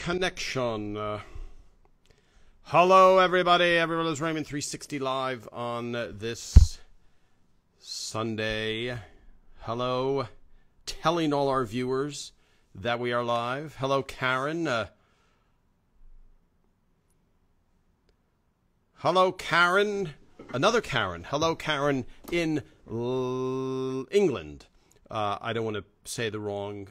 connection. Hello, everybody. Everyone is Raymond 360 live on this Sunday. Hello, telling all our viewers that we are live. Hello, Karen. Hello, Karen. Another Karen. Hello, Karen in England. I don't want to say the wrong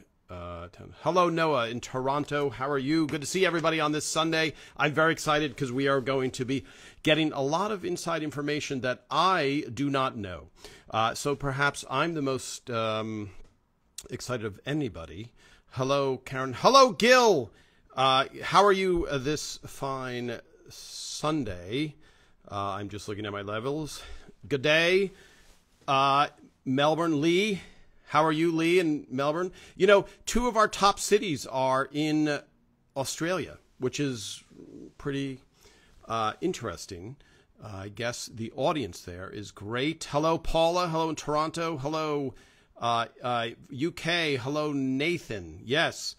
hello, Noah in Toronto. How are you? Good to see everybody on this Sunday. I'm very excited because we are going to be getting a lot of inside information that I do not know. So perhaps I'm the most excited of anybody. Hello, Karen. Hello, Gil. How are you this fine Sunday? I'm just looking at my levels. Good day. Melbourne, Lee. How are you, Lee, in Melbourne? You know, two of our top cities are in Australia, which is pretty interesting. I guess the audience there is great. Hello, Paula. Hello in Toronto. Hello, UK. Hello, Nathan. Yes.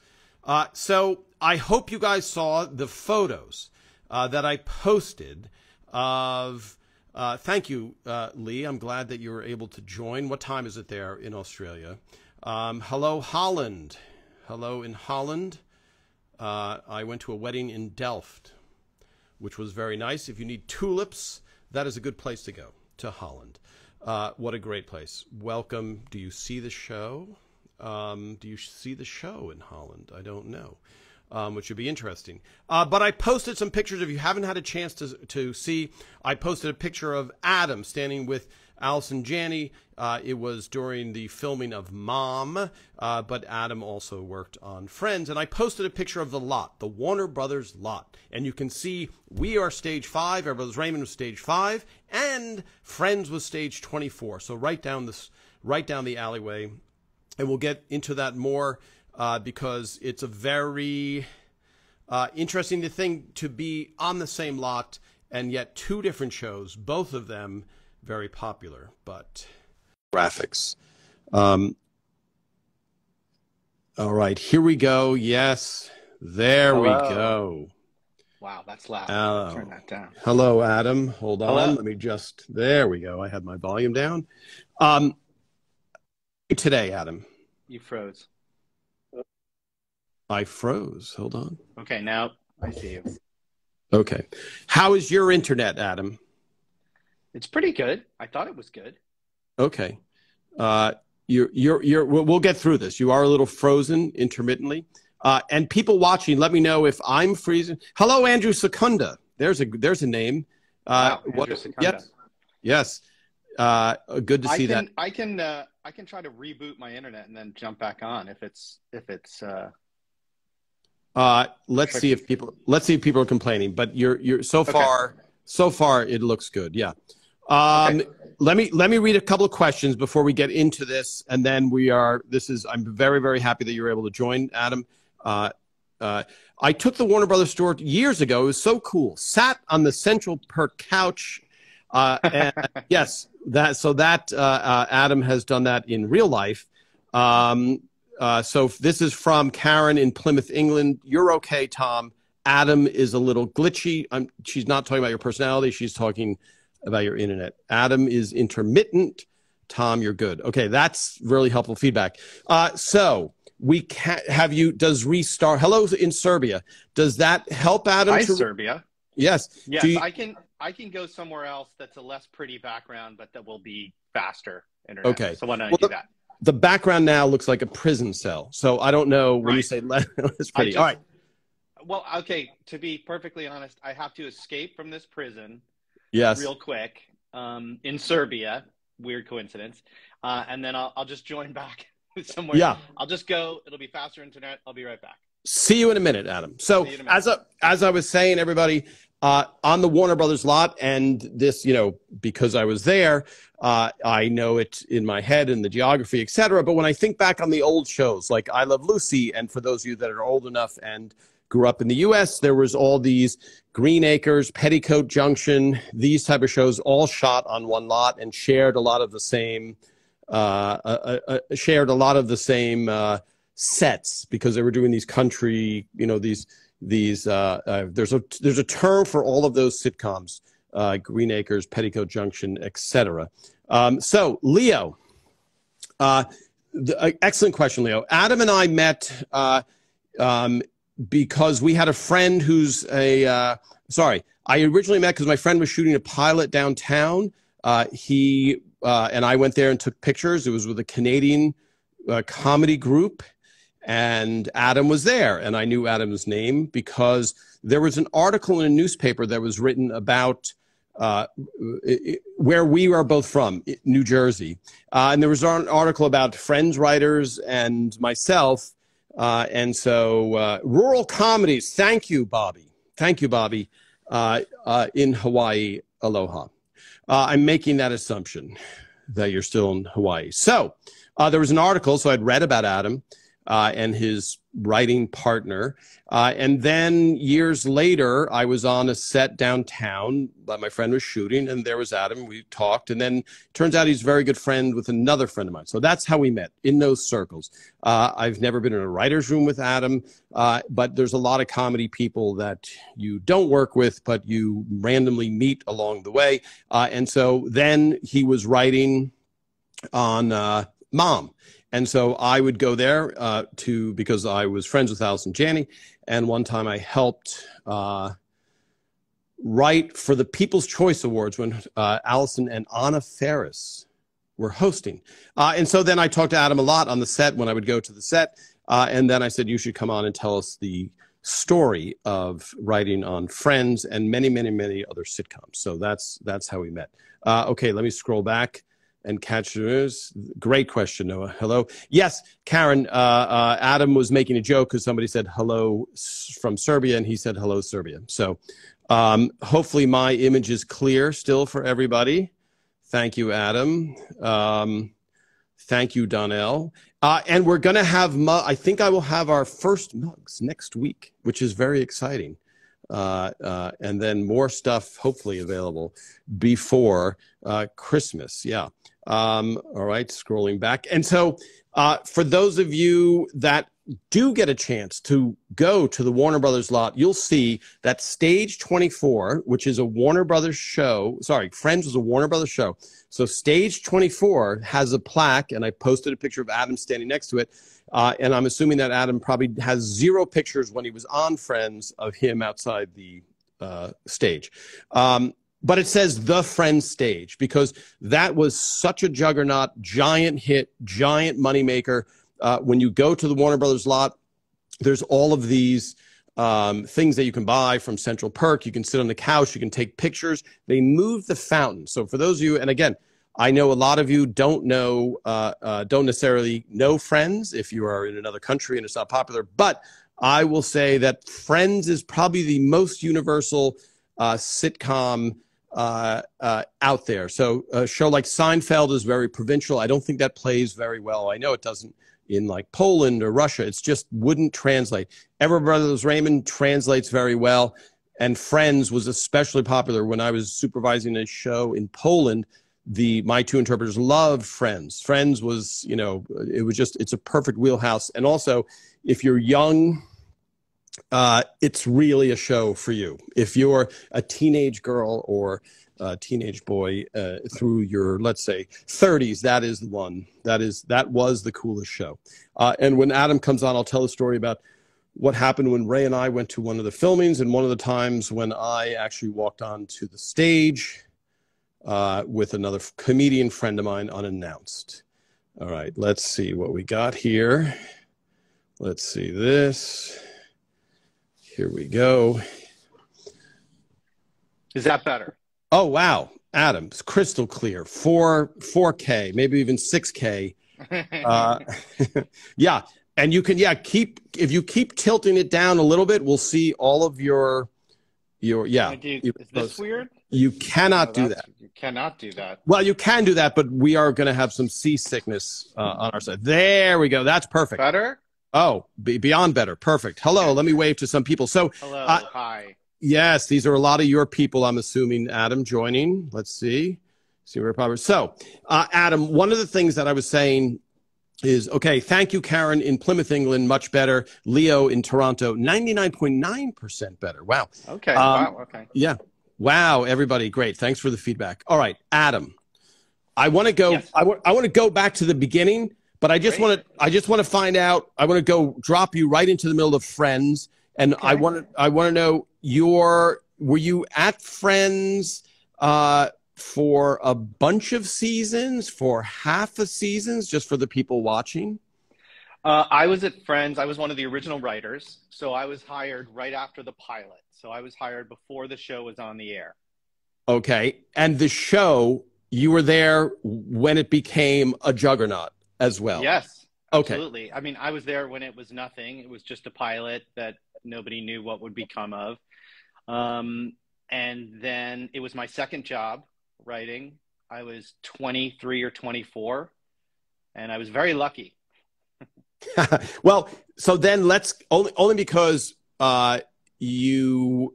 So I hope you guys saw the photos that I posted of... thank you, Lee. I'm glad that you were able to join. What time is it there in Australia? Hello, Holland. Hello in Holland. I went to a wedding in Delft, which was very nice. If you need tulips, that is a good place to go, to Holland. What a great place. Welcome. Do you see the show? Do you see the show in Holland? I don't know. Which would be interesting. But I posted some pictures. If you haven't had a chance to see, I posted a picture of Adam standing with Allison Janney. It was during the filming of Mom, but Adam also worked on Friends. And I posted a picture of the lot, the Warner Brothers lot. And you can see we are stage 5, Our Brothers Raymond was stage 5, and Friends was stage 24. So right down the alleyway. And we'll get into that more. Because it's a very interesting thing to be on the same lot and yet two different shows, both of them very popular, but graphics. All right, here we go. Yes, there we go. Wow, that's loud. Turn that down. Hello, Adam. Hold on. Hello. Let me just, there we go. I had my volume down. Today, Adam. You froze. I froze. Hold on. Okay, now I see you. Okay. How is your internet, Adam? It's pretty good. I thought it was good. Okay. We'll get through this. You are a little frozen intermittently. And people watching, let me know if I'm freezing. Hello, Andrew Secunda. There's a name. Wow, Andrew Secunda. Yes. Good to see that. I can try to reboot my internet and then jump back on if it's let's see if people are complaining, but you're so far it looks good. Yeah. Okay. Let me read a couple of questions before we get into this, and then I'm very, very happy that you're able to join, Adam. I took the Warner Brothers store years ago. It was so cool. Sat on the Central Perk couch. And yes, Adam has done that in real life. So this is from Karen in Plymouth, England. You're okay, Tom. Adam is a little glitchy. She's not talking about your personality. She's talking about your internet. Adam is intermittent. Tom, you're good. Okay, that's really helpful feedback. So we can't have you. Does restart? Hello in Serbia. Does that help, Adam? Hi, Serbia. Yes. Yes, I can go somewhere else that's a less pretty background, but that will be faster internet. Okay. So why don't I do that? The background now looks like a prison cell. So I don't know when you say it's pretty. All right. Well, okay, to be perfectly honest, I have to escape from this prison real quick in Serbia. Weird coincidence. And then I'll just join back somewhere. Yeah. I'll just go. It'll be faster internet. I'll be right back. See you in a minute, Adam. So as I was saying, everybody, on the Warner Brothers lot, and this, because I was there, I know it in my head and the geography, etc. But when I think back on the old shows like I Love Lucy, and for those of you that are old enough and grew up in the U.S., there was all these Green Acres, Petticoat Junction, these type of shows all shot on one lot and shared a lot of the same sets because they were doing these country, these these. There's a term for all of those sitcoms: Green Acres, Petticoat Junction, etc. So, Leo, excellent question, Leo. Adam and I met because we had a friend who's I originally met because my friend was shooting a pilot downtown. He and I went there and took pictures. It was with a Canadian comedy group, and Adam was there. And I knew Adam's name because there was an article in a newspaper that was written about where we are both from, New Jersey. And there was an article about Friends writers and myself. And so rural comedies. Thank you, Bobby. Thank you, Bobby. In Hawaii, aloha. I'm making that assumption that you're still in Hawaii. So there was an article, so I'd read about Adam and his writing partner. And then years later, I was on a set downtown that my friend was shooting, and there was Adam. We talked, and then turns out he's a very good friend with another friend of mine. So that's how we met, in those circles. I've never been in a writer's room with Adam, but there's a lot of comedy people that you don't work with, but you randomly meet along the way. And so then he was writing on Mom. And so I would go there because I was friends with Allison Janney. And one time I helped write for the People's Choice Awards when Allison and Anna Faris were hosting. And so then I talked to Adam a lot on the set when I would go to the set. And then I said, you should come on and tell us the story of writing on Friends and many, many, many other sitcoms. So that's how we met. Okay, let me scroll back and catch yours. Great question, Noah. Hello. Yes, Karen, Adam was making a joke because somebody said hello from Serbia, and he said hello, Serbia. So hopefully my image is clear still for everybody. Thank you, Adam. Thank you, Donnell. And we're going to have, I think I will have our first mugs next week, which is very exciting. And then more stuff hopefully available before Christmas. Yeah. All right, scrolling back. And so for those of you that do get a chance to go to the Warner Brothers lot, you'll see that Stage 24, which is a Warner Brothers show, Friends was a Warner Brothers show. So Stage 24 has a plaque, and I posted a picture of Adam standing next to it. And I'm assuming that Adam probably has 0 pictures when he was on Friends of him outside the stage. But it says the Friends stage because that was such a juggernaut, giant hit, giant moneymaker. When you go to the Warner Brothers lot, there's all of these things that you can buy from Central Perk. You can sit on the couch. You can take pictures. They moved the fountain. So for those of you, and again, I know a lot of you don't necessarily know Friends if you are in another country and it's not popular, but I will say that Friends is probably the most universal sitcom out there. So a show like Seinfeld is very provincial. I don't think that plays very well. I know it doesn't in like Poland or Russia. It's just wouldn't translate. Ever Brothers Raymond translates very well. And Friends was especially popular when I was supervising a show in Poland. My 2 interpreters loved Friends. Friends was, it's a perfect wheelhouse. And also, if you're young, it's really a show for you. If you're a teenage girl or a teenage boy through your, let's say, 30s, that is the one. That was the coolest show. And when Adam comes on, I'll tell a story about what happened when Ray and I went to one of the filmings, and one of the times when I actually walked onto the stage with another comedian friend of mine unannounced. All right, let's see what we got here. Let's see this. Here we go. Is that better? Oh, wow. Adam, it's crystal clear. 4K, maybe even 6K. Yeah. And you can, if you keep tilting it down a little bit, we'll see all of your is this weird? You cannot do that. You cannot do that. Well, you can do that, but we are going to have some seasickness on our side. There we go. That's perfect. Better? Oh, beyond better. Perfect. Hello. Let me wave to some people. So, hello. Hi. Yes, these are a lot of your people, I'm assuming, Adam, joining. Let's see. See where popular. So, Adam, one of the things that I was saying is, okay, thank you, Karen, in Plymouth, England, much better. Leo in Toronto, 99.9% better. Wow. Okay. Wow. Okay. Yeah. Wow, everybody, great. Thanks for the feedback. All right, Adam, I want to go. Yes. I want to go back to the beginning, but I just want to find out. I want to go drop you right into the middle of Friends, and okay. I want to know were you at Friends for a bunch of seasons, for half a seasons, just for the people watching? I was at Friends. I was one of the original writers, so I was hired right after the pilot. So I was hired before the show was on the air. Okay. And the show, you were there when it became a juggernaut as well? Yes, absolutely. Okay. I mean, I was there when it was nothing. It was just a pilot that nobody knew what would become of. And then it was my second job writing. I was 23 or 24, and I was very lucky. Well, so then let's only because you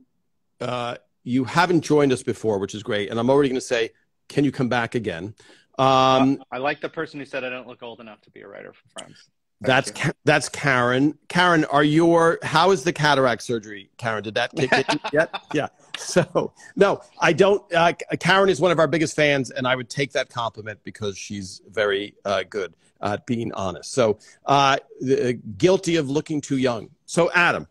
haven't joined us before, which is great, and I'm already going to say, can you come back again? I like the person who said I don't look old enough to be a writer for Friends. That's Karen. Karen, how is the cataract surgery? Karen, did that kick in yet? Yeah. So no, I don't. Karen is one of our biggest fans, and I would take that compliment because she's very good at being honest. So guilty of looking too young. So Adam,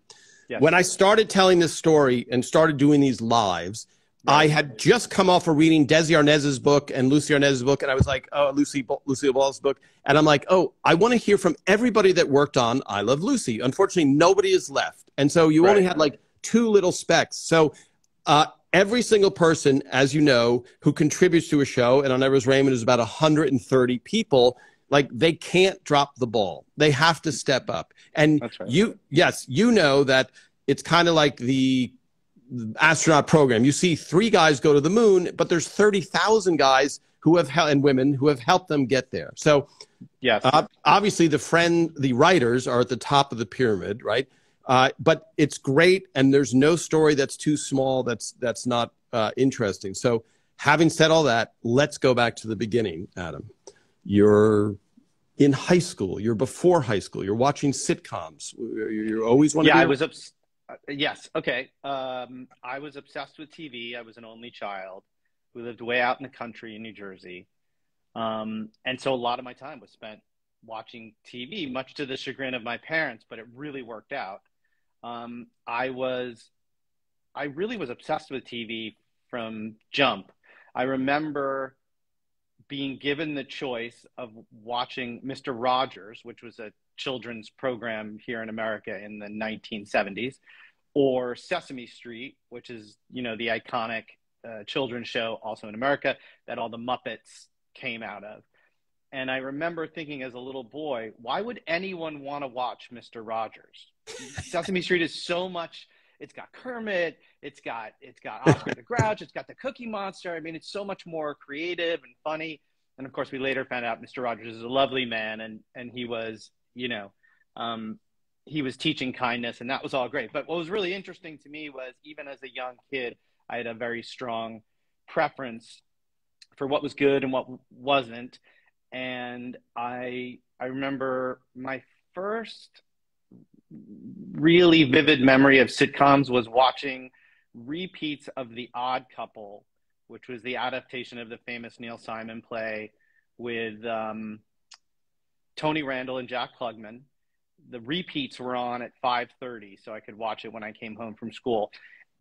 yes. When I started telling this story and started doing these lives, I had just come off of reading Desi Arnaz's book and Lucy Arnaz's book, and I was like, oh, Lucille Ball's book. And I'm like, oh, I want to hear from everybody that worked on I Love Lucy. Unfortunately, nobody is left. And so you only had like 2 little specks. So every single person, as you know, who contributes to a show, and on Everest Raymond is about 130 people, like they can't drop the ball. They have to step up. And you know that it's kind of like the astronaut program. You see 3 guys go to the moon, but there's 30,000 guys and women who have helped them get there. So yes, obviously the writers are at the top of the pyramid, right? But it's great. And there's no story that's too small. That's not interesting. So having said all that, let's go back to the beginning, Adam. You're in high school. You're before high school. You're watching sitcoms. You're always one. Yeah, I was yes. Okay. I was obsessed with TV. I was an only child. We lived way out in the country in New Jersey. And so a lot of my time was spent watching TV, much to the chagrin of my parents, but it really worked out. I really was obsessed with TV from jump. I remember being given the choice of watching Mr. Rogers, which was a children's program here in America in the 1970s, or Sesame Street, which is, the iconic children's show also in America that all the Muppets came out of. And I remember thinking as a little boy, why would anyone want to watch Mr. Rogers? Sesame Street is so much. It's got Kermit, it's got Oscar the Grouch, it's got the Cookie Monster. I mean, it's so much more creative and funny. And of course, we later found out Mr. Rogers is a lovely man, and he was, he was teaching kindness, and that was all great. But what was really interesting to me was, even as a young kid, I had a very strong preference for what was good and what wasn't. And I remember my first really vivid memory of sitcoms was watching repeats of The Odd Couple, which was the adaptation of the famous Neil Simon play with Tony Randall and Jack Klugman. The repeats were on at 5:30, so I could watch it when I came home from school.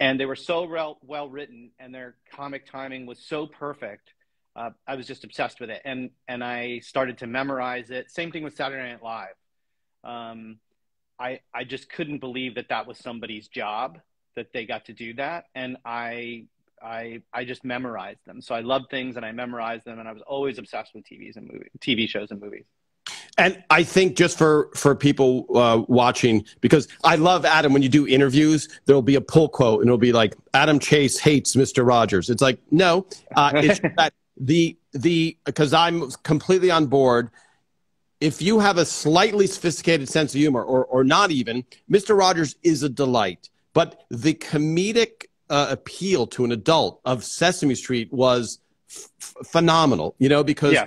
And they were so well written, and their comic timing was so perfect. I was just obsessed with it, and I started to memorize it. Same thing with Saturday Night Live. I just couldn't believe that was somebody's job, that they got to do that, and I just memorized them. So I loved things and I memorized them, and I was always obsessed with TV shows and movies. And I think just for people watching, because I love, Adam, when you do interviews, there'll be a pull quote and it'll be like, Adam Chase hates Mr. Rogers. It's like, no, it's that because I'm completely on board. If you have a slightly sophisticated sense of humor or not even, Mr. Rogers is a delight. But the comedic appeal to an adult of Sesame Street was phenomenal, because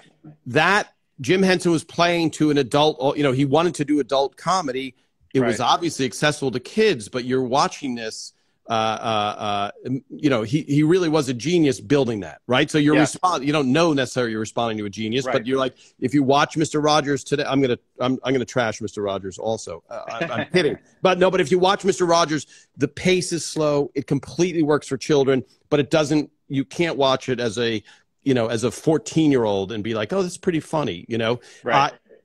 that Jim Henson was playing to an adult, you know, he wanted to do adult comedy. It was obviously accessible to kids, but you're watching this, you know, he really was a genius building that, right? So you're you don't know necessarily you're responding to a genius, but you're like, if you watch Mr. Rogers today, I'm gonna trash Mr. Rogers also. I'm kidding, but no, but if you watch Mr. Rogers, the pace is slow. It completely works for children, but it doesn't. You can't watch it as a, you know, as a 14-year-old and be like, oh, this is pretty funny, you know?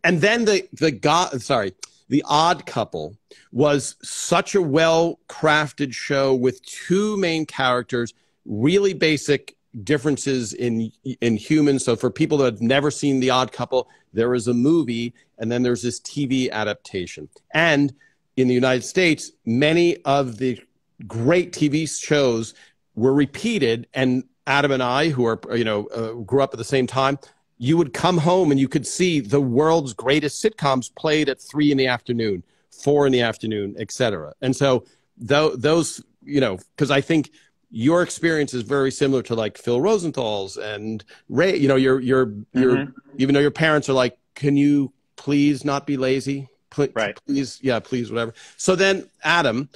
And then The Odd Couple was such a well-crafted show with two main characters, really basic differences in humans. So for people that have never seen The Odd Couple, there is a movie, and then there's this TV adaptation. And in the United States, many of the great TV shows were repeated, and Adam and I, who are, you know, grew up at the same time, you would come home and you could see the world's greatest sitcoms played at 3 p.m, 4 p.m, etc. And so those, you know, because I think your experience is very similar to like Phil Rosenthal's and Ray. You know, you're even though your parents are like, can you please not be lazy? Please, please, whatever. So then, Adam,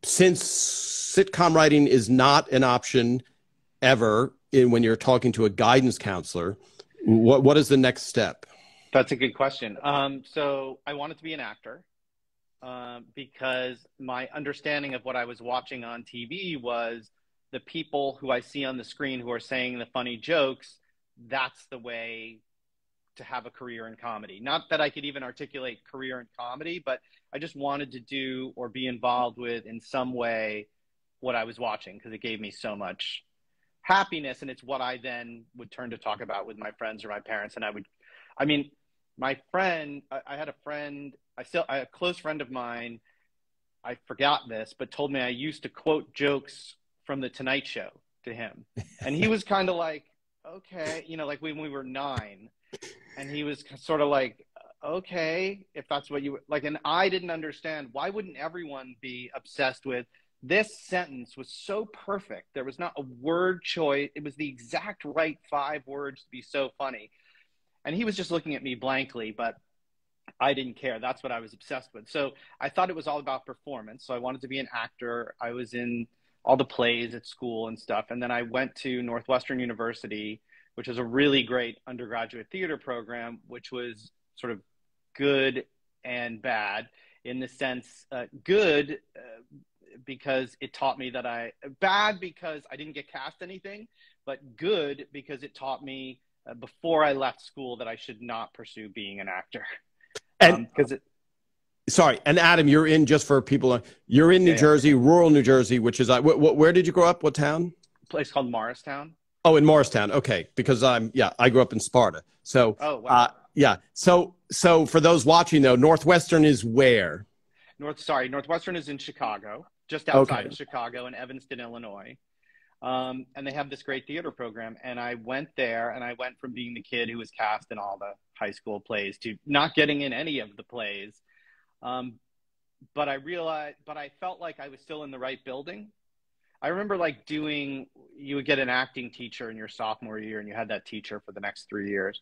since sitcom writing is not an option ever when you're talking to a guidance counselor, what is the next step? That's a good question. So I wanted to be an actor because my understanding of what I was watching on TV was the people who I see on the screen who are saying the funny jokes, that's the way to have a career in comedy. Not that I could even articulate career in comedy, but I just wanted to do or be involved with in some way what I was watching because it gave me so much happiness, and it's what I then would turn to talk about with my friends or my parents. And my friend, I had a friend, a close friend of mine, I forgot this, but told me I used to quote jokes from the Tonight Show to him. And he was kind of like, okay, you know, like when we were 9, and he was sort of like, okay, if that's what you like. And I didn't understand, why wouldn't everyone be obsessed with this sentence was so perfect. There was not a word choice. It was the exact right 5 words to be so funny. And he was just looking at me blankly, but I didn't care. That's what I was obsessed with. So I thought it was all about performance. So I wanted to be an actor. I was in all the plays at school and stuff. And then I went to Northwestern University, which is a really great undergraduate theater program, which was sort of good and bad in the sense, good, because it taught me that bad because I didn't get cast anything, but good because it taught me before I left school that I should not pursue being an actor. And sorry, and Adam, you're in, just for people, you're in New Jersey, rural New Jersey, which is, where did you grow up? What town? A place called Morristown. Oh, in Morristown. Okay. Because I grew up in Sparta. So, So for those watching though, Northwestern is where? Northwestern is in Chicago, just outside of Chicago in Evanston, Illinois. And they have this great theater program. And I went there, and I went from being the kid who was cast in all the high school plays to not getting in any of the plays. But I felt like I was still in the right building. I remember you would get an acting teacher in your sophomore year, and you had that teacher for the next 3 years.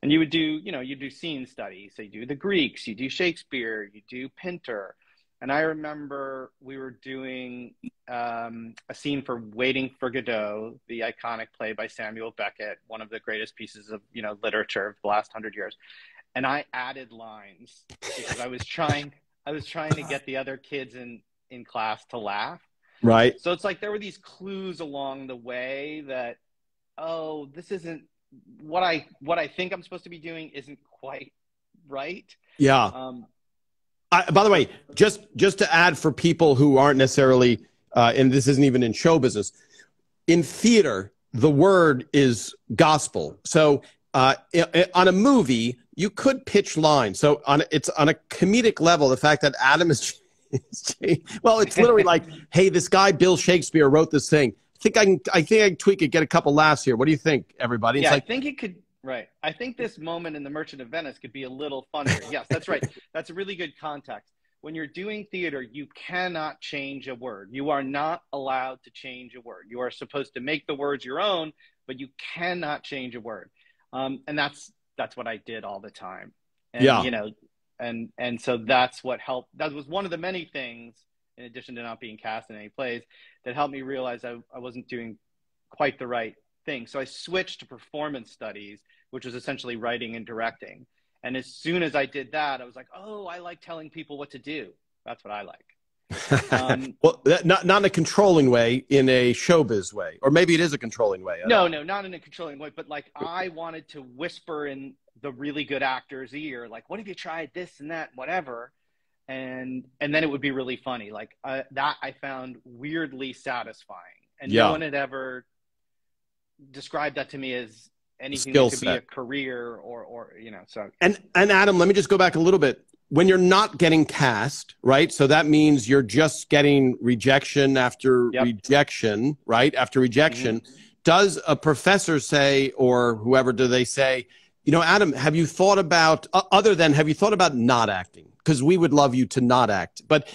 And you would do, you do scene studies. So you do the Greeks, you do Shakespeare, you do Pinter. And I remember we were doing a scene for Waiting for Godot, the iconic play by Samuel Beckett, one of the greatest pieces of, literature of the last 100 years. And I added lines because I was trying to get the other kids in class to laugh. Right. So it's like there were these clues along the way that, oh, this isn't what I think I'm supposed to be doing isn't quite right. Yeah. By the way, just to add for people who aren't necessarily, and this isn't even in show business, in theater, the word is gospel. So on a movie, you could pitch lines. So it's on a comedic level, the fact that Adam is, well, it's literally like, hey, this guy, Bill Shakespeare, wrote this thing. I think I can tweak it, get a couple laughs here. What do you think, everybody? Yeah, I think it could. Right. I think this moment in The Merchant of Venice could be a little funnier. Yes, that's right. That's a really good context. When you're doing theater, you cannot change a word. You are not allowed to change a word. You are supposed to make the words your own, but you cannot change a word. And that's that's what I did all the time. And, Yeah. you know, and so that's what helped. That was one of the many things, in addition to not being cast in any plays, that helped me realize I wasn't doing quite the right thing. So I switched to performance studies, which was essentially writing and directing. And as soon as I did that, I was like, oh, I like telling people what to do. That's what I like. Well, not in a controlling way, in a showbiz way, or maybe it is a controlling way. No, not in a controlling way, but like I wanted to whisper in the really good actor's ear, like, what if you tried this and that, whatever, and then it would be really funny. Like that I found weirdly satisfying, and no one had ever described that to me as anything that could be a career or you know. So and Adam, let me just go back a little bit. When you're not getting cast, right? So that means you're just getting rejection after rejection, right? After rejection. Mm-hmm. Does a professor say, or whoever, do they say, you know, Adam, have you thought about, have you thought about not acting? Because we would love you to not act. But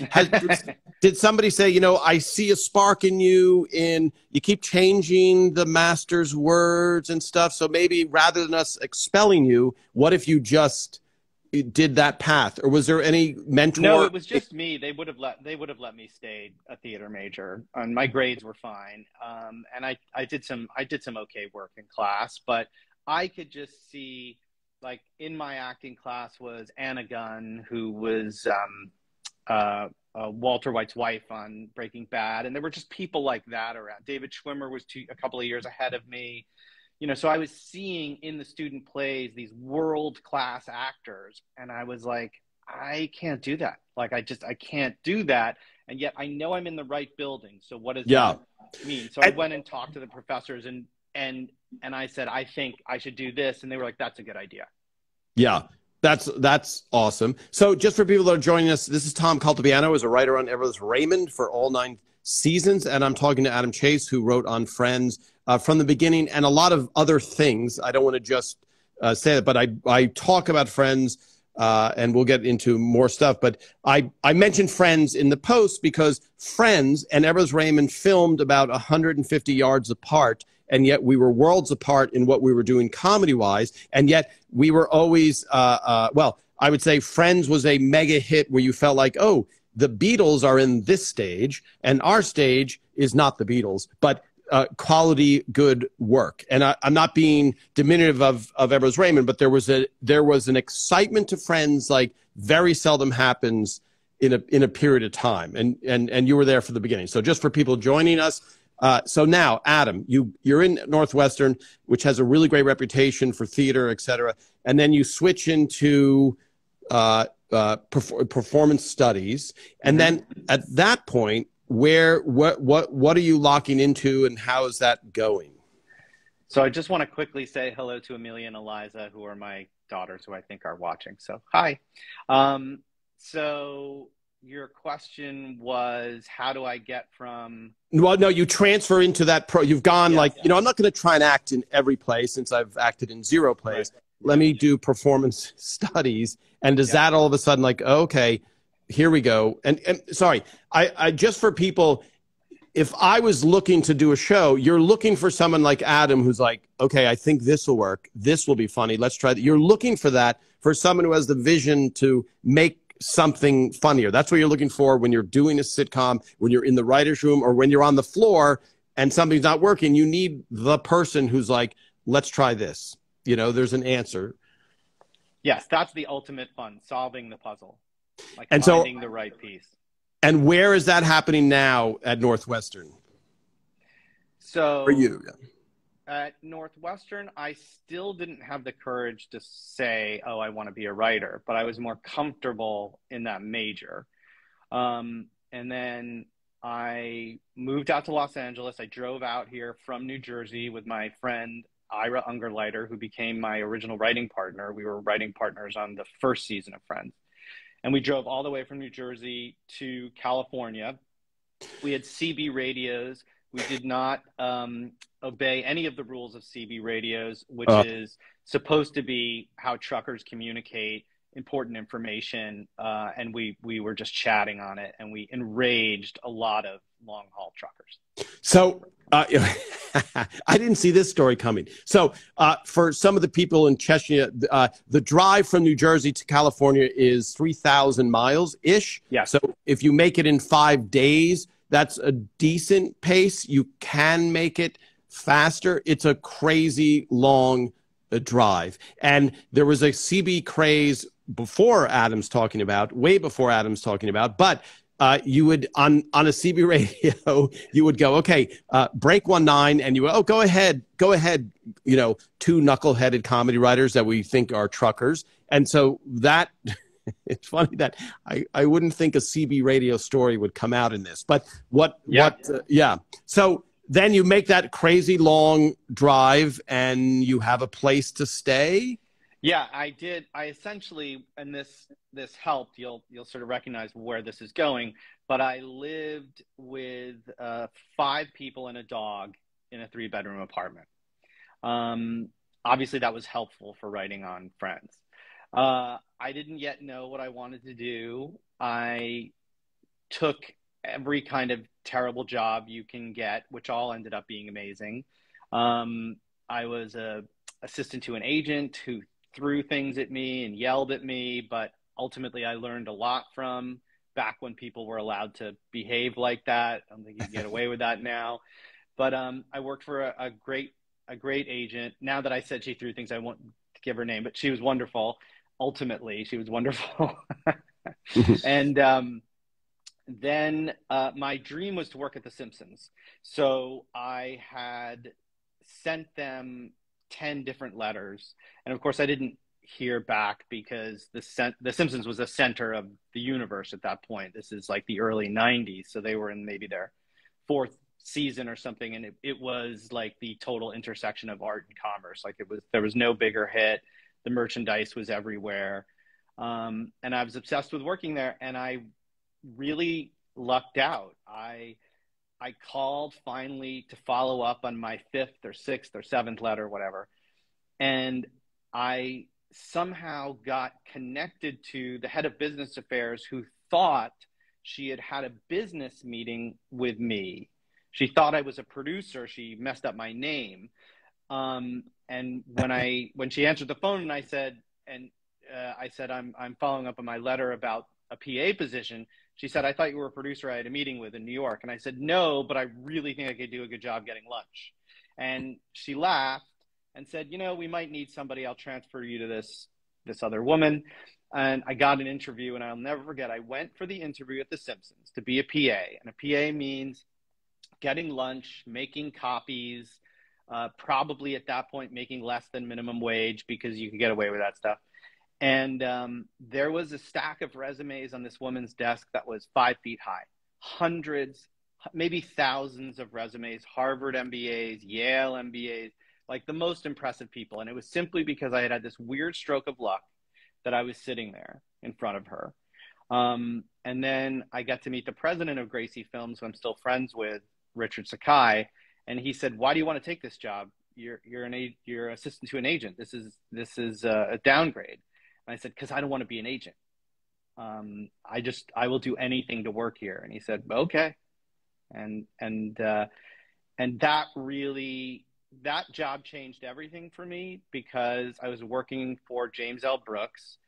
did somebody say, you know, I see a spark in you, you keep changing the master's words and stuff. So maybe rather than us expelling you, what if you just did that path? Or was there any mentor? No, it was just me. They would have let me stay a theater major, and my grades were fine. And I did some okay work in class, but I could just see, like, in my acting class was Anna Gunn, who was Walter White's wife on Breaking Bad, and there were just people like that around. David Schwimmer was a couple of years ahead of me. You know, so I was seeing in the student plays these world-class actors, and I was like, I can't do that. Like, I can't do that. And yet I know I'm in the right building. So what does that mean? So I went and talked to the professors, and I said, I think I should do this. And they were like, that's a good idea. Yeah, that's awesome. So just for people that are joining us, this is Tom Caltabiano, is a writer on Everest Raymond for all 9 seasons. And I'm talking to Adam Chase, who wrote on Friends from the beginning and a lot of other things. I don't want to just say that, but I talk about Friends and we'll get into more stuff. But I mentioned Friends in the post because Friends and Everest Raymond filmed about 150 yards apart. And yet we were worlds apart in what we were doing comedy-wise. And yet we were always, well, I would say Friends was a mega hit where you felt like, oh, the Beatles are in this stage, and our stage is not the Beatles, but quality, good work. And I'm not being diminutive of Everest Raymond, but there was an excitement to Friends like very seldom happens in a period of time. And you were there for the beginning. So just for people joining us, so now, Adam, you're in Northwestern, which has a really great reputation for theater, et cetera, and then you switch into performance studies, and then at that point, what are you locking into, and how is that going? So I just want to quickly say hello to Amelia and Eliza, who are my daughters, who I think are watching. So hi. So your question was, how do I get from? Well, no, you transfer into that you've gone you know, I'm not going to try and act in every play since I've acted in 0 plays. Right. Let me do performance studies. And does that all of a sudden like, okay, here we go. And sorry, I just for people, if I was looking to do a show, you're looking for someone like Adam, who's like, okay, I think this will work. This will be funny. Let's try that. You're looking for that for someone who has the vision to make something funnier. That's what you're looking for when you're doing a sitcom, when you're in the writer's room, or when you're on the floor and something's not working. You need the person who's like, let's try this. You know, there's an answer. Yes, that's the ultimate fun, solving the puzzle, like finding the right piece. And where is that happening now at Northwestern? So for you, at Northwestern, I still didn't have the courage to say, oh, I want to be a writer, but I was more comfortable in that major. And then I moved out to Los Angeles. I drove out here from New Jersey with my friend Ira Ungerleider, who became my original writing partner. We were writing partners on the first season of Friends. And we drove all the way from New Jersey to California. We had CB radios. We did not obey any of the rules of CB radios, which is supposed to be how truckers communicate important information. And we were just chatting on it, and we enraged a lot of long-haul truckers. So I didn't see this story coming. So for some of the people in Chechnya, the drive from New Jersey to California is 3,000 miles ish. Yeah. So if you make it in 5 days, that's a decent pace. You can make it faster. It's a crazy long drive. And there was a CB craze before Adam's talking about, way before Adam's talking about, but you would on a CB radio, you would go, okay, break 19, and you would, oh, go ahead, you know, two knuckle-headed comedy writers that we think are truckers. And so that, it's funny that I wouldn't think a CB radio story would come out in this, but yeah. So then you make that crazy long drive and you have a place to stay. Yeah, I did. I essentially, and this helped. You'll sort of recognize where this is going. But I lived with 5 people and a dog in a 3-bedroom apartment. Obviously, that was helpful for writing on Friends. I didn't yet know what I wanted to do. I took every kind of terrible job you can get, which all ended up being amazing. I was a assistant to an agent who threw things at me and yelled at me, but ultimately I learned a lot from back when people were allowed to behave like that. I don't think you can get away with that now. But I worked for a great agent. Now that I said she threw things, I won't give her name, but she was wonderful. Ultimately, she was wonderful. And then my dream was to work at The Simpsons. So I had sent them 10 different letters. And of course, I didn't hear back because The Simpsons was the center of the universe at that point. This is like the early 90s. So they were in maybe their 4th season or something. And it was like the total intersection of art and commerce. Like there was no bigger hit. The merchandise was everywhere. And I was obsessed with working there. And I really lucked out. I called finally to follow up on my 5th or 6th or 7th letter, whatever. And I somehow got connected to the head of business affairs who thought she had a business meeting with me. She thought I was a producer. She messed up my name. And when she answered the phone and I said, I'm following up on my letter about a PA position. She said, I thought you were a producer I had a meeting with in New York. And I said, no, but I really think I could do a good job getting lunch. And she laughed and said, you know, we might need somebody. I'll transfer you to this other woman. And I got an interview, and I'll never forget. I went for the interview at The Simpsons to be a PA. And a PA means getting lunch, making copies, probably at that point making less than minimum wage because you could get away with that stuff. And there was a stack of resumes on this woman's desk that was 5 feet high, hundreds, maybe thousands of resumes, Harvard MBAs, Yale MBAs, like the most impressive people. And it was simply because I had this weird stroke of luck that I was sitting there in front of her. And then I got to meet the president of Gracie Films, who I'm still friends with, Richard Sakai. And he said, why do you want to take this job? You're assistant to an agent. This is a downgrade. And I said, because I don't want to be an agent. I will do anything to work here. And he said, okay. And that job changed everything for me because I was working for James L. Brooks,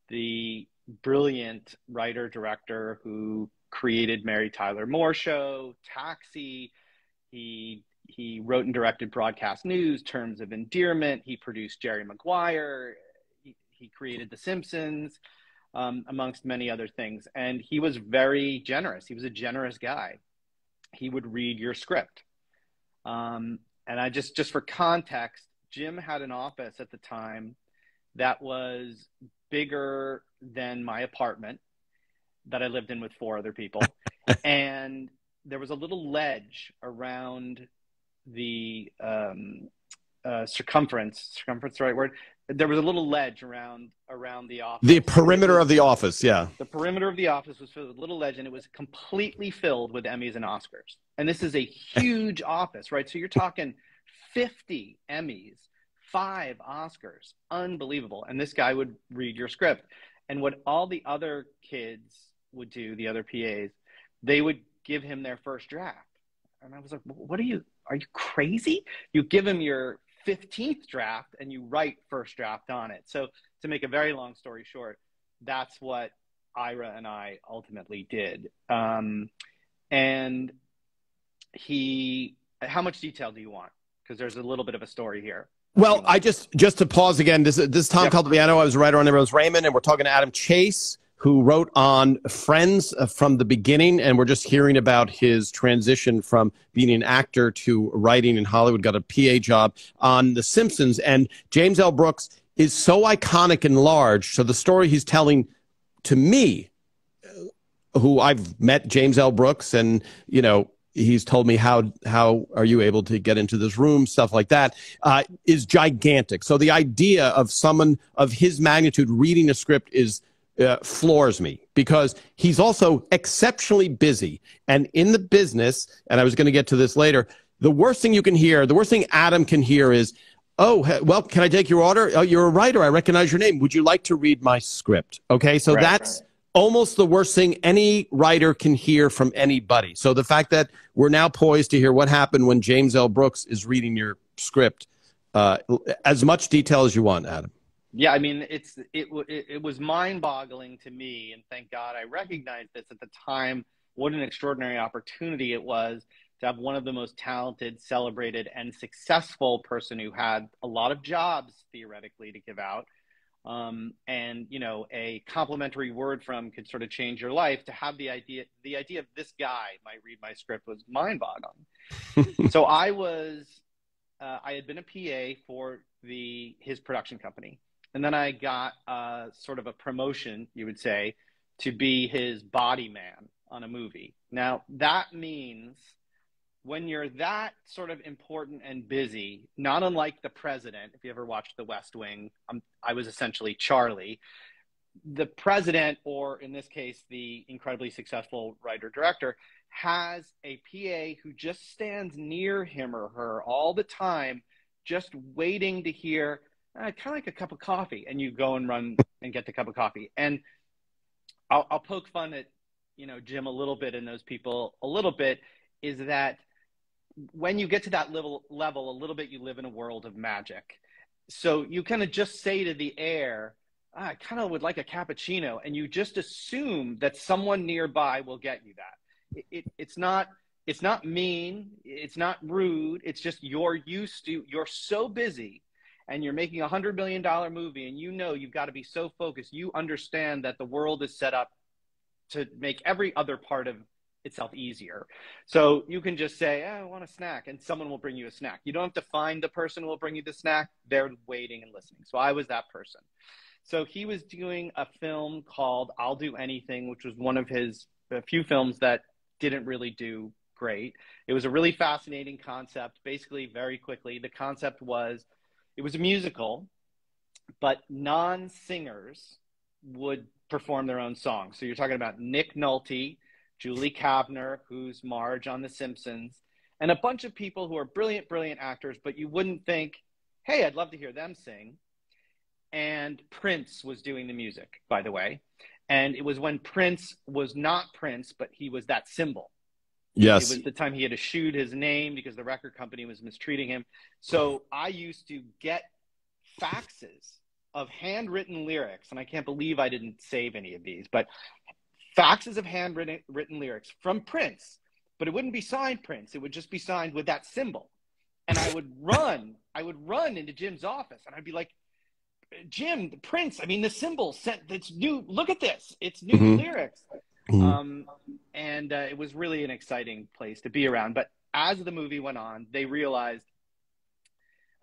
the brilliant writer director who created Mary Tyler Moore Show, Taxi. He wrote and directed Broadcast News, Terms of Endearment. He produced Jerry Maguire. He created The Simpsons, amongst many other things. And he was very generous. He was a generous guy. He would read your script. And I just for context, Jim had an office at the time that was bigger than my apartment that I lived in with 4 other people. And there was a little ledge around the circumference, the right word? There was a little ledge around the office. The perimeter of the office, yeah. The perimeter of the office was filled with a little ledge, and it was completely filled with Emmys and Oscars. And this is a huge office, right? So you're talking 50 Emmys, 5 Oscars. Unbelievable. And this guy would read your script. And what all the other kids would do, the other PAs, they would give him their first draft. And I was like, what are you crazy? You give him your 15th draft and you write first draft on it. So to make a very long story short, that's what Ira and I ultimately did. And how much detail do you want? Because there's a little bit of a story here. Well, I just to pause again, this is Tom Caldabiano. I was a writer on Everyone's Raymond, and we're talking to Adam Chase, who wrote on Friends from the beginning, and we're just hearing about his transition from being an actor to writing in Hollywood, got a PA job on The Simpsons. And James L. Brooks is so iconic and large. So the story he's telling to me, who I've met James L. Brooks, and, he's told me how are you able to get into this room, stuff like that, is gigantic. So the idea of someone of his magnitude reading a script is floors me, because he's also exceptionally busy. And in the business, and I was going to get to this later, the worst thing Adam can hear is, oh, well, can I take your order? Oh, you're a writer. I recognize your name. Would you like to read my script? Okay, so that's almost the worst thing any writer can hear from anybody. So the fact that we're now poised to hear what happened when James L. Brooks is reading your script, as much detail as you want, Adam. Yeah, I mean, it was mind-boggling to me, and thank God I recognized this at the time. What an extraordinary opportunity it was to have one of the most talented, celebrated, and successful person who had a lot of jobs, theoretically, to give out. And, a complimentary word from could sort of change your life. To have the idea of this guy might read my script was mind-boggling. So I had been a PA for his production company. And then I got sort of a promotion, you would say, to be his body man on a movie. Now, that means when you're that sort of important and busy, not unlike the president, if you ever watched The West Wing, I was essentially Charlie. The president, or in this case, the incredibly successful writer-director, has a PA who just stands near him or her all the time, just waiting to hear, kind of like a cup of coffee, and you go and run and get the cup of coffee. And I'll poke fun at, Jim a little bit and those people a little bit, is that when you get to that level, a little bit, you live in a world of magic. So you kind of just say to the air, I kind of would like a cappuccino, and you just assume that someone nearby will get you that. It's not mean, it's not rude, it's just you're so busy, and you're making $100 million movie, and you've got to be so focused. You understand that the world is set up to make every other part of itself easier. So you can just say, I want a snack, and someone will bring you a snack. You don't have to find the person who will bring you the snack. They're waiting and listening. So I was that person. So he was doing a film called I'll Do Anything, which was one of his few films that didn't really do great. It was a really fascinating concept. Basically, very quickly, the concept was, it was a musical, but non-singers would perform their own songs. So you're talking about Nick Nolte, Julie Kavner, who's Marge on The Simpsons, and a bunch of people who are brilliant, brilliant actors, but you wouldn't think, hey, I'd love to hear them sing. And Prince was doing the music, by the way. And it was when Prince was not Prince, but he was that symbol. Yes. It was the time he had to shoot his name because the record company was mistreating him. So I used to get faxes of handwritten lyrics, and I can't believe I didn't save any of these, but faxes of handwritten lyrics from Prince, but it wouldn't be signed Prince. It would just be signed with that symbol. And I would run into Jim's office, and I'd be like, Jim, Prince, I mean, the symbol sent, it's new. Look at this. It's new lyrics. And it was really an exciting place to be around. But as the movie went on, they realized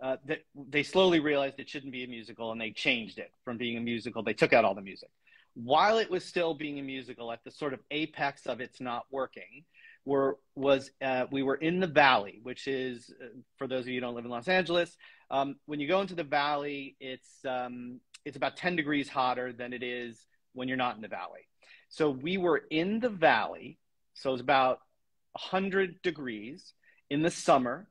that they slowly realized it shouldn't be a musical, and they changed it from being a musical. They took out all the music. While it was still being a musical, at the sort of apex of it's not working, we were in the Valley, which is, for those of you who don't live in Los Angeles, when you go into the Valley, it's about 10 degrees hotter than it is when you're not in the Valley. So we were in the Valley, so it was about 100 degrees in the summer,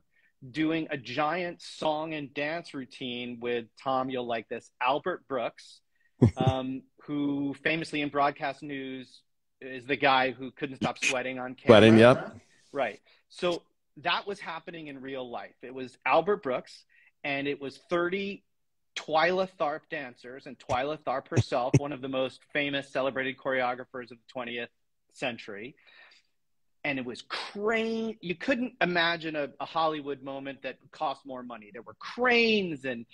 doing a giant song and dance routine with, Tom, you'll like this, Albert Brooks, who famously in broadcast news is the guy who couldn't stop sweating on camera. Sweating, yep. Right. So that was happening in real life. It was Albert Brooks, and it was 30 Twyla Tharp dancers, and Twyla Tharp herself, one of the most famous celebrated choreographers of the 20th century. And it was crane. You couldn't imagine a Hollywood moment that cost more money. There were cranes and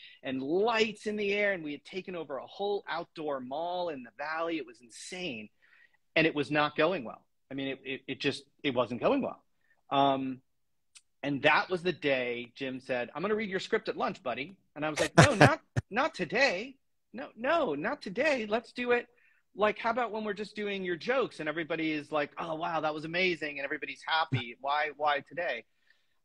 lights in the air, and we had taken over a whole outdoor mall in the valley. It was insane, and it was not going well. I mean, it wasn't going well. And that was the day Jim said, "I'm going to read your script at lunch, buddy." And I was like, "No, not today. No, not today. Let's do it. Like, how about when we're just doing your jokes and everybody is like, oh, wow, that was amazing. And everybody's happy. Why today?"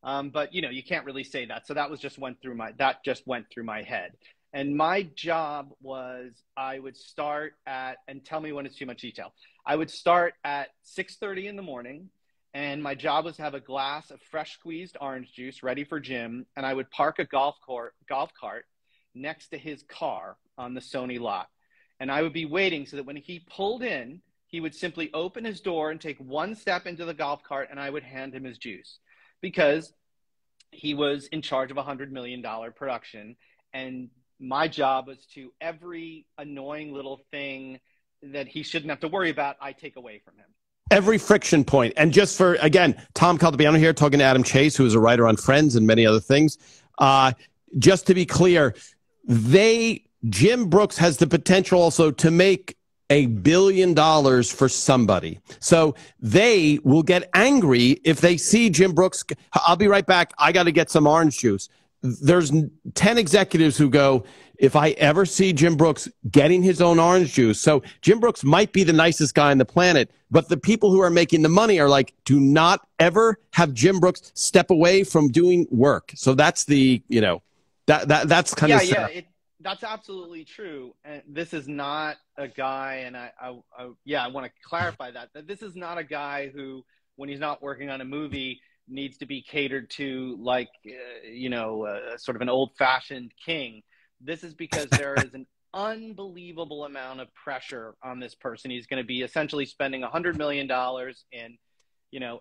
But you know, you can't really say that. So that just went through my head. And my job was, I would start at, and tell me when it's too much detail. I would start at 6:30 in the morning. And my job was to have a glass of fresh squeezed orange juice ready for Jim. And I would park a golf cart next to his car on the Sony lot. And I would be waiting so that when he pulled in, he would simply open his door and take one step into the golf cart, and I would hand him his juice, because he was in charge of a $100 million production. And my job was to, every annoying little thing that he shouldn't have to worry about, I take away from him. Every friction point. And just for, again, Tom Caltabiano here talking to Adam Chase, who is a writer on Friends and many other things. Just to be clear, Jim Brooks has the potential also to make $1 billion for somebody. So they will get angry if they see Jim Brooks. I'll be right back. I got to get some orange juice. There's 10 executives who go, if I ever see Jim Brooks getting his own orange juice. So Jim Brooks might be the nicest guy on the planet, but the people who are making the money are like, do not ever have Jim Brooks step away from doing work. So that's the, you know, that's kind of that's absolutely true. And this is not a guy, and I want to clarify that this is not a guy who, when he's not working on a movie, needs to be catered to like, sort of an old-fashioned king. This is because there is an unbelievable amount of pressure on this person. He's going to be essentially spending $100 million in,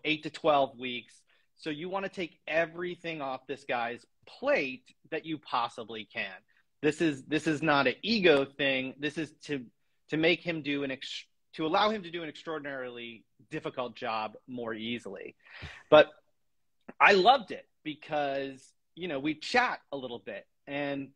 8 to 12 weeks. So you want to take everything off this guy's plate that you possibly can. This is not an ego thing. This is to make him to allow him to do an extraordinarily difficult job more easily. But I loved it because, we chat a little bit. And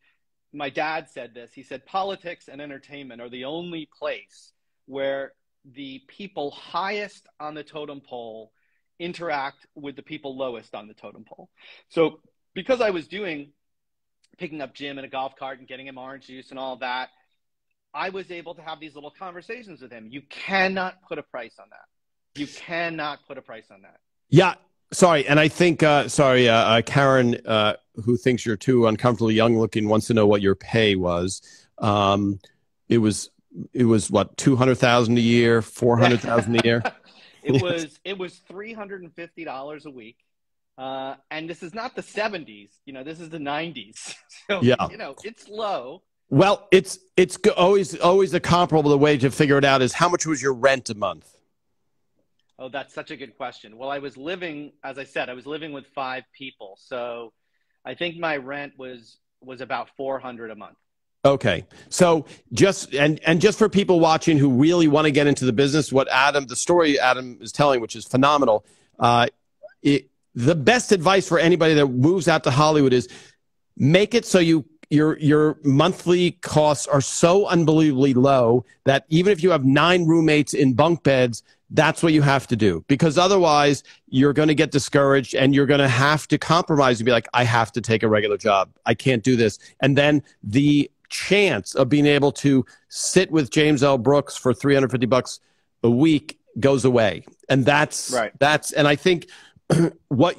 my dad said this. He said, politics and entertainment are the only place where the people highest on the totem pole interact with the people lowest on the totem pole. So because I was picking up Jim in a golf cart and getting him orange juice and all that, I was able to have these little conversations with him. You cannot put a price on that. You cannot put a price on that. Yeah. Sorry. And I think, Karen, who thinks you're too uncomfortably young looking, wants to know what your pay was. It was what, $200,000 a year, $400,000 a year? It was $350 a week. And this is not the 70s, this is the 90s. So, yeah. It's low. Well, it's always a comparable way to figure it out is how much was your rent a month? Oh, that's such a good question. Well, as I said, I was living with 5 people. So I think my rent was about $400 a month. Okay. So just for people watching who really want to get into the business, the story Adam is telling, which is phenomenal. The best advice for anybody that moves out to Hollywood is make it so your monthly costs are so unbelievably low that even if you have 9 roommates in bunk beds, that's what you have to do, because otherwise you're going to get discouraged and you're going to have to compromise and be like, I have to take a regular job. I can't do this. And then the chance of being able to sit with James L. Brooks for $350 a week goes away. And that's right. And I think what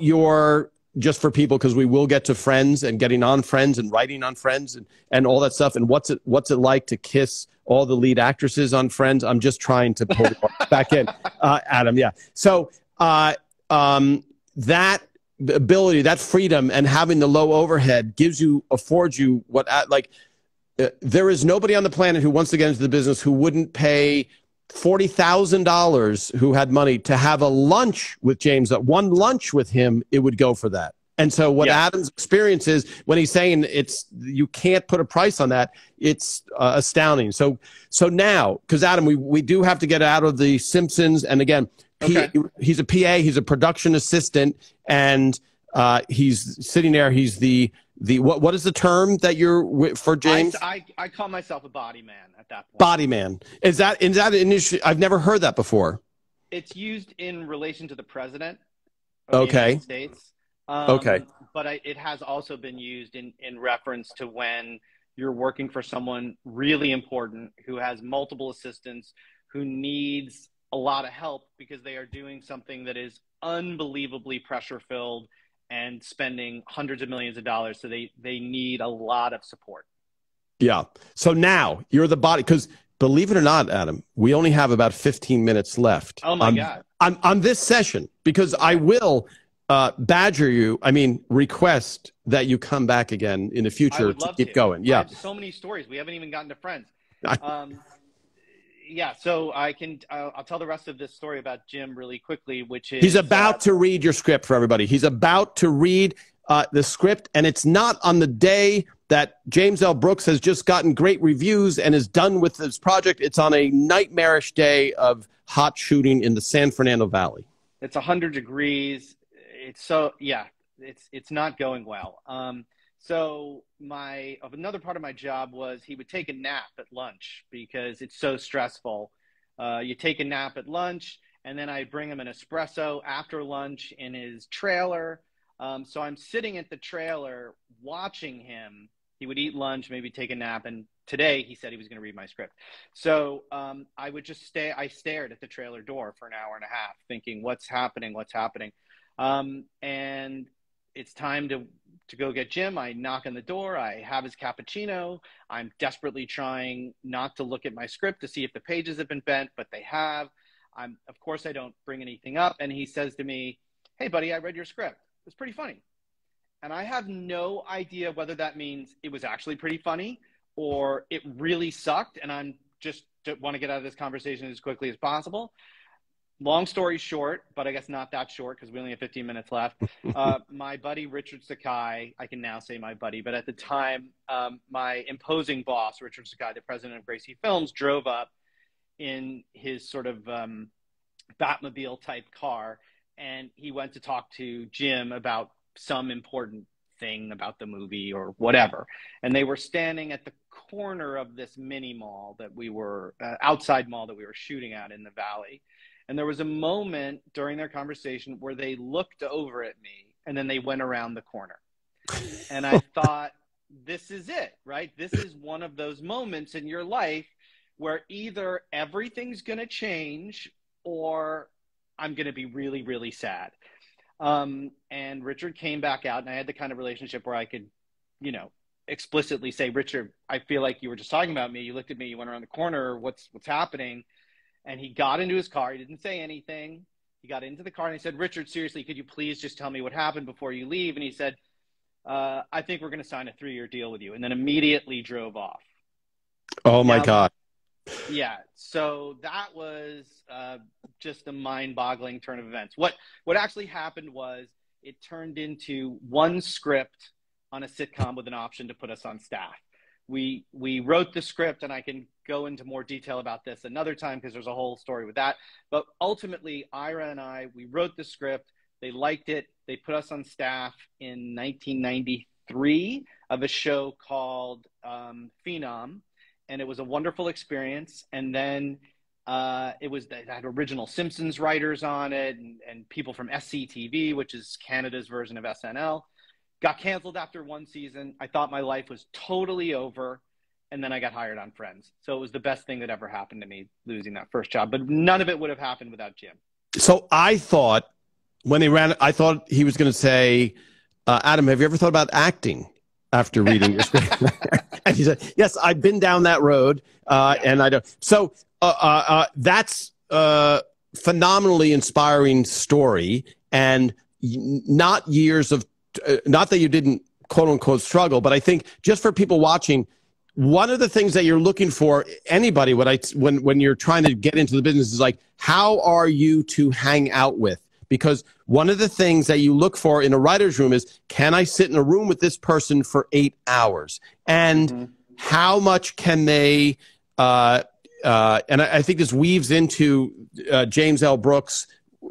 just for people, because we will get to Friends and getting on Friends and writing on Friends and all that stuff. And what's it like to kiss all the lead actresses on Friends? I'm just trying to pull it back in, Adam. Yeah. So that ability, that freedom, and having the low overhead affords you what there is nobody on the planet who wants to get into the business who wouldn't pay $40,000 who had money to have a lunch with James, one lunch with him, it would go for that. And so what Adam's experience is when he's saying you can't put a price on that, it's astounding. So now, because Adam, we do have to get out of the Simpsons. And again, he's a PA, he's a production assistant, and he's sitting there. He's the what is the term that you're for James? I call myself a body man at that point. Body man. Is that an issue? I've never heard that before. It's used in relation to the president of the United States. But it has also been used in reference to when you're working for someone really important who has multiple assistants, who needs a lot of help because they are doing something that is unbelievably pressure filled and spending hundreds of millions of dollars. So they need a lot of support. Yeah. So now you're the body, because believe it or not, Adam, we only have about 15 minutes left. Oh my God. On this session, because I will request that you come back again in the future to keep going. Yeah. I have so many stories. We haven't even gotten to Friends. So I'll tell the rest of this story about Jim really quickly, which is he's about to read your script for everybody. He's about to read the script, and it's not on the day that James L. Brooks has just gotten great reviews and is done with his project. It's on a nightmarish day of hot shooting in the San Fernando Valley. It's 100 degrees. It's not going well. So another part of my job was he would take a nap at lunch because it's so stressful. You take a nap at lunch, and then I bring him an espresso after lunch in his trailer. So I'm sitting at the trailer watching him. He would eat lunch, maybe take a nap, and today he said he was going to read my script. So I would just I stared at the trailer door for an hour and a half thinking, what's happening? And it's time to go get Jim. I knock on the door. I have his cappuccino. I'm desperately trying not to look at my script to see if the pages have been bent, but they have. Of course, I don't bring anything up. And he says to me, "Hey, buddy, I read your script. It's pretty funny." And I have no idea whether that means it was actually pretty funny or it really sucked. And I'm just want to get out of this conversation as quickly as possible. Long story short, but I guess not that short because we only have 15 minutes left. My buddy, Richard Sakai, I can now say my buddy, but at the time, my imposing boss, Richard Sakai, the president of Gracie Films, drove up in his sort of Batmobile type car. And he went to talk to Jim about some important thing about the movie or whatever. And they were standing at the corner of this mini mall that we were, outside mall that we were shooting at in the Valley. And there was a moment during their conversation where they looked over at me and then they went around the corner. And I thought, this is it, right? This is one of those moments in your life where either everything's going to change or I'm going to be really, really sad. And Richard came back out, and I had the kind of relationship where I could, explicitly say, "Richard, I feel like you were just talking about me. You looked at me, you went around the corner. What's happening?" And he got into his car. He didn't say anything. He got into the car and he said, "Richard, seriously, could you please just tell me what happened before you leave?" And he said, "I think we're going to sign a 3-year deal with you." And then immediately drove off. Oh my God. Yeah. So that was just a mind-boggling turn of events. What actually happened was it turned into one script on a sitcom with an option to put us on staff. We wrote the script, and I can go into more detail about this another time because there's a whole story with that. But ultimately, Ira and I, we wrote the script. They liked it. They put us on staff in 1993 of a show called Phenom. And it was a wonderful experience. And then it had original Simpsons writers on it and people from SCTV, which is Canada's version of SNL. Got canceled after one season. I thought my life was totally over. And then I got hired on Friends. So it was the best thing that ever happened to me, losing that first job. But none of it would have happened without Jim. So I thought when they ran, I thought he was going to say, Adam, have you ever thought about acting after reading your script? And he said, yes, I've been down that road. And I don't. So that's a phenomenally inspiring story. And not years of, not that you didn't quote unquote struggle, but I think just for people watching, one of the things that you're looking for, anybody, when you're trying to get into the business is like, how are you to hang out with? Because one of the things that you look for in a writer's room is, can I sit in a room with this person for 8 hours? And how much can they, and I think this weaves into James L. Brooks,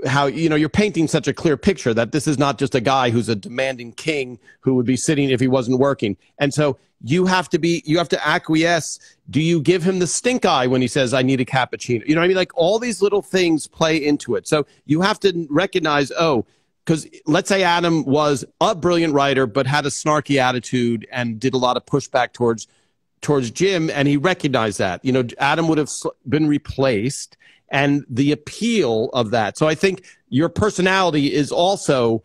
how, you're painting such a clear picture that this is not just a guy who's a demanding king who would be sitting if he wasn't working. And so you have to acquiesce. Do you give him the stink eye when he says, I need a cappuccino? You know what I mean? Like, all these little things play into it. So you have to recognize, because let's say Adam was a brilliant writer, but had a snarky attitude and did a lot of pushback towards Jim, and he recognized that. Adam would have been replaced, and the appeal of that. So I think your personality is also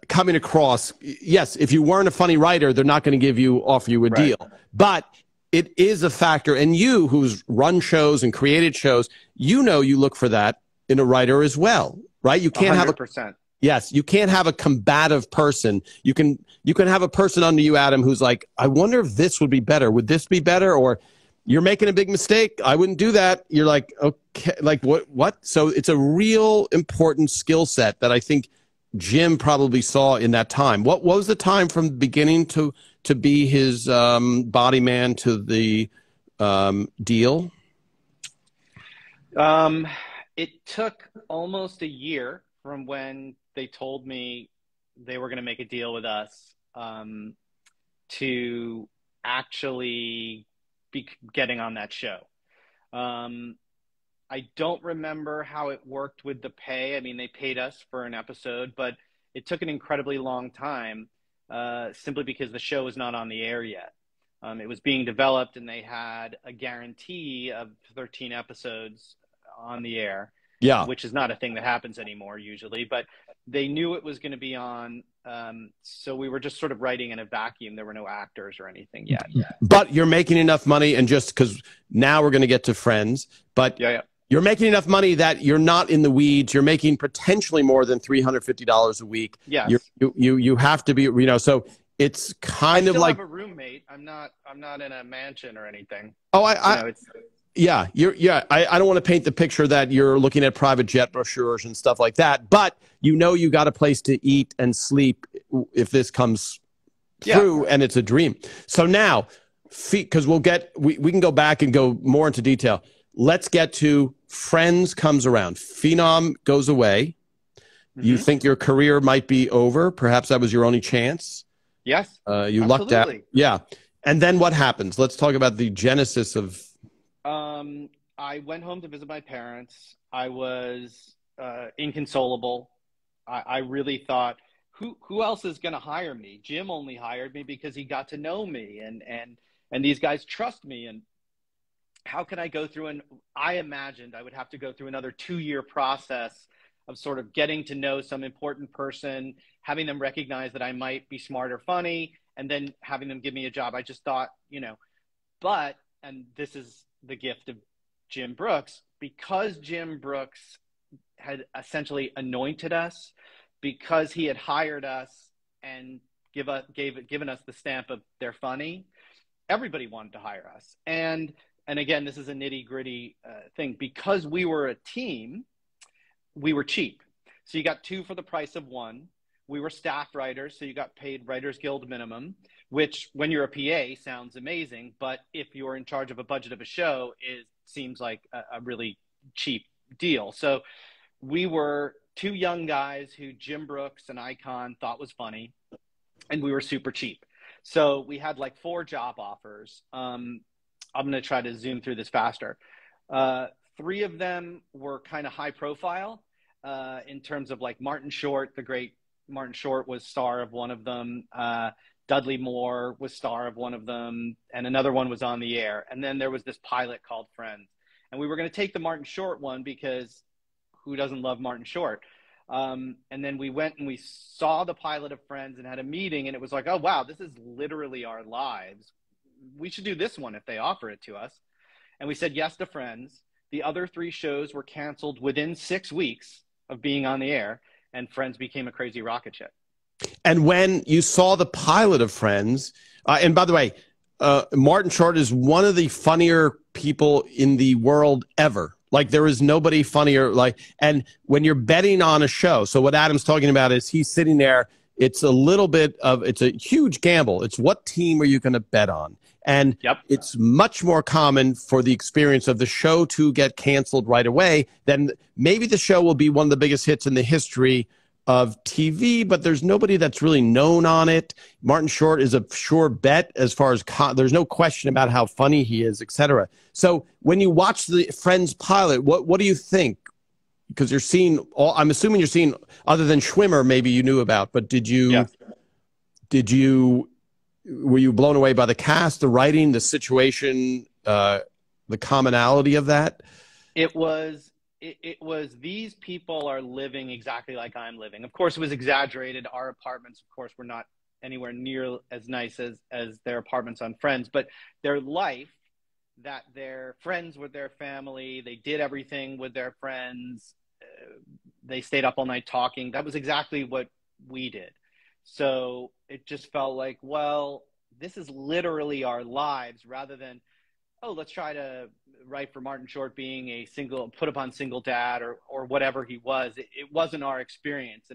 coming across. Yes, if you weren't a funny writer, they're not going to offer you a deal. But it is a factor. And you, who's run shows and created shows, you look for that in a writer as well, right? You can't 100%. Yes, you can't have a combative person. You can have a person under you, Adam, who's like, I wonder if this would be better. Would this be better? Or you're making a big mistake. I wouldn't do that. You're like, okay, like what? So it's a real important skill set that I think Jim probably saw in that time. What was the time from beginning to be his body man to the deal? It took almost a year from when they told me they were going to make a deal with us to actually be getting on that show. I don't remember how it worked with the pay. I mean, they paid us for an episode, but it took an incredibly long time simply because the show was not on the air yet. It was being developed, and they had a guarantee of 13 episodes on the air, which is not a thing that happens anymore usually, but they knew it was going to be on. So we were just sort of writing in a vacuum. There were no actors or anything yet. But you're making enough money, and just because now we're going to get to Friends, but you're making enough money that you're not in the weeds. You're making potentially more than $350 a week. Yes. You have to be, so it's kind of like, I have a roommate. I'm not in a mansion or anything. Oh, I don't want to paint the picture that you're looking at private jet brochures and stuff like that, but you got a place to eat and sleep if this comes through, and it's a dream. So now, because we can go back and go more into detail. Let's get to Friends comes around. Phenom goes away. You think your career might be over. Perhaps that was your only chance. Yes. You lucked out. Yeah. And then what happens? Let's talk about the genesis of... I went home to visit my parents. I was inconsolable. I really thought, who else is going to hire me? Jim only hired me because he got to know me, and these guys trust me. And how can I go through? And I imagined I would have to go through another 2-year process of sort of getting to know some important person, having them recognize that I might be smart or funny, and then having them give me a job. I just thought, but, and this is the gift of Jim Brooks, because Jim Brooks had essentially anointed us, because he had hired us and given us the stamp of they're funny, everybody wanted to hire us. And again, this is a nitty-gritty thing. Because we were a team, we were cheap. So you got 2 for the price of 1. We were staff writers, so you got paid Writers Guild minimum, which when you're a PA sounds amazing, but if you're in charge of a budget of a show, it seems like a really cheap deal. So we were 2 young guys who Jim Brooks, an icon, thought was funny, and we were super cheap. So we had like 4 job offers. I'm going to try to zoom through this faster. 3 of them were kind of high profile in terms of like Martin Short, the great Martin Short was star of one of them. Dudley Moore was star of one of them, and another one was on the air. And then there was this pilot called Friends. And we were going to take the Martin Short one because who doesn't love Martin Short? And then we went and we saw the pilot of Friends and had a meeting, and it was like, oh, wow, this is literally our lives. We should do this one if they offer it to us. And we said yes to Friends. The other 3 shows were canceled within 6 weeks of being on the air, and Friends became a crazy rocket ship. And when you saw the pilot of Friends, and by the way, Martin Short is one of the funnier people in the world ever. Like, there is nobody funnier. Like, and when you're betting on a show, so what Adam's talking about is he's sitting there. It's a little bit of, it's a huge gamble. It's what team are you going to bet on? And it's much more common for the experience of the show to get canceled right away than maybe the show will be one of the biggest hits in the history of TV, but there's nobody that's really known on it. Martin Short is a sure bet as far as there's no question about how funny he is, etc. So when you watch the Friends pilot, what do you think? Because you're seeing I'm assuming you're seeing, other than Schwimmer, maybe you knew about, but were you blown away by the cast, the writing, the situation, the commonality of that? It was these people are living exactly like I'm living. Of course, it was exaggerated. Our apartments, of course, were not anywhere near as nice as their apartments on Friends, but their life, that they're friends with their family, they did everything with their friends, they stayed up all night talking. That was exactly what we did. So it just felt like, well, this is literally our lives, rather than, oh, let's try to write for Martin Short being a put upon single dad or whatever he was. It wasn't our experience.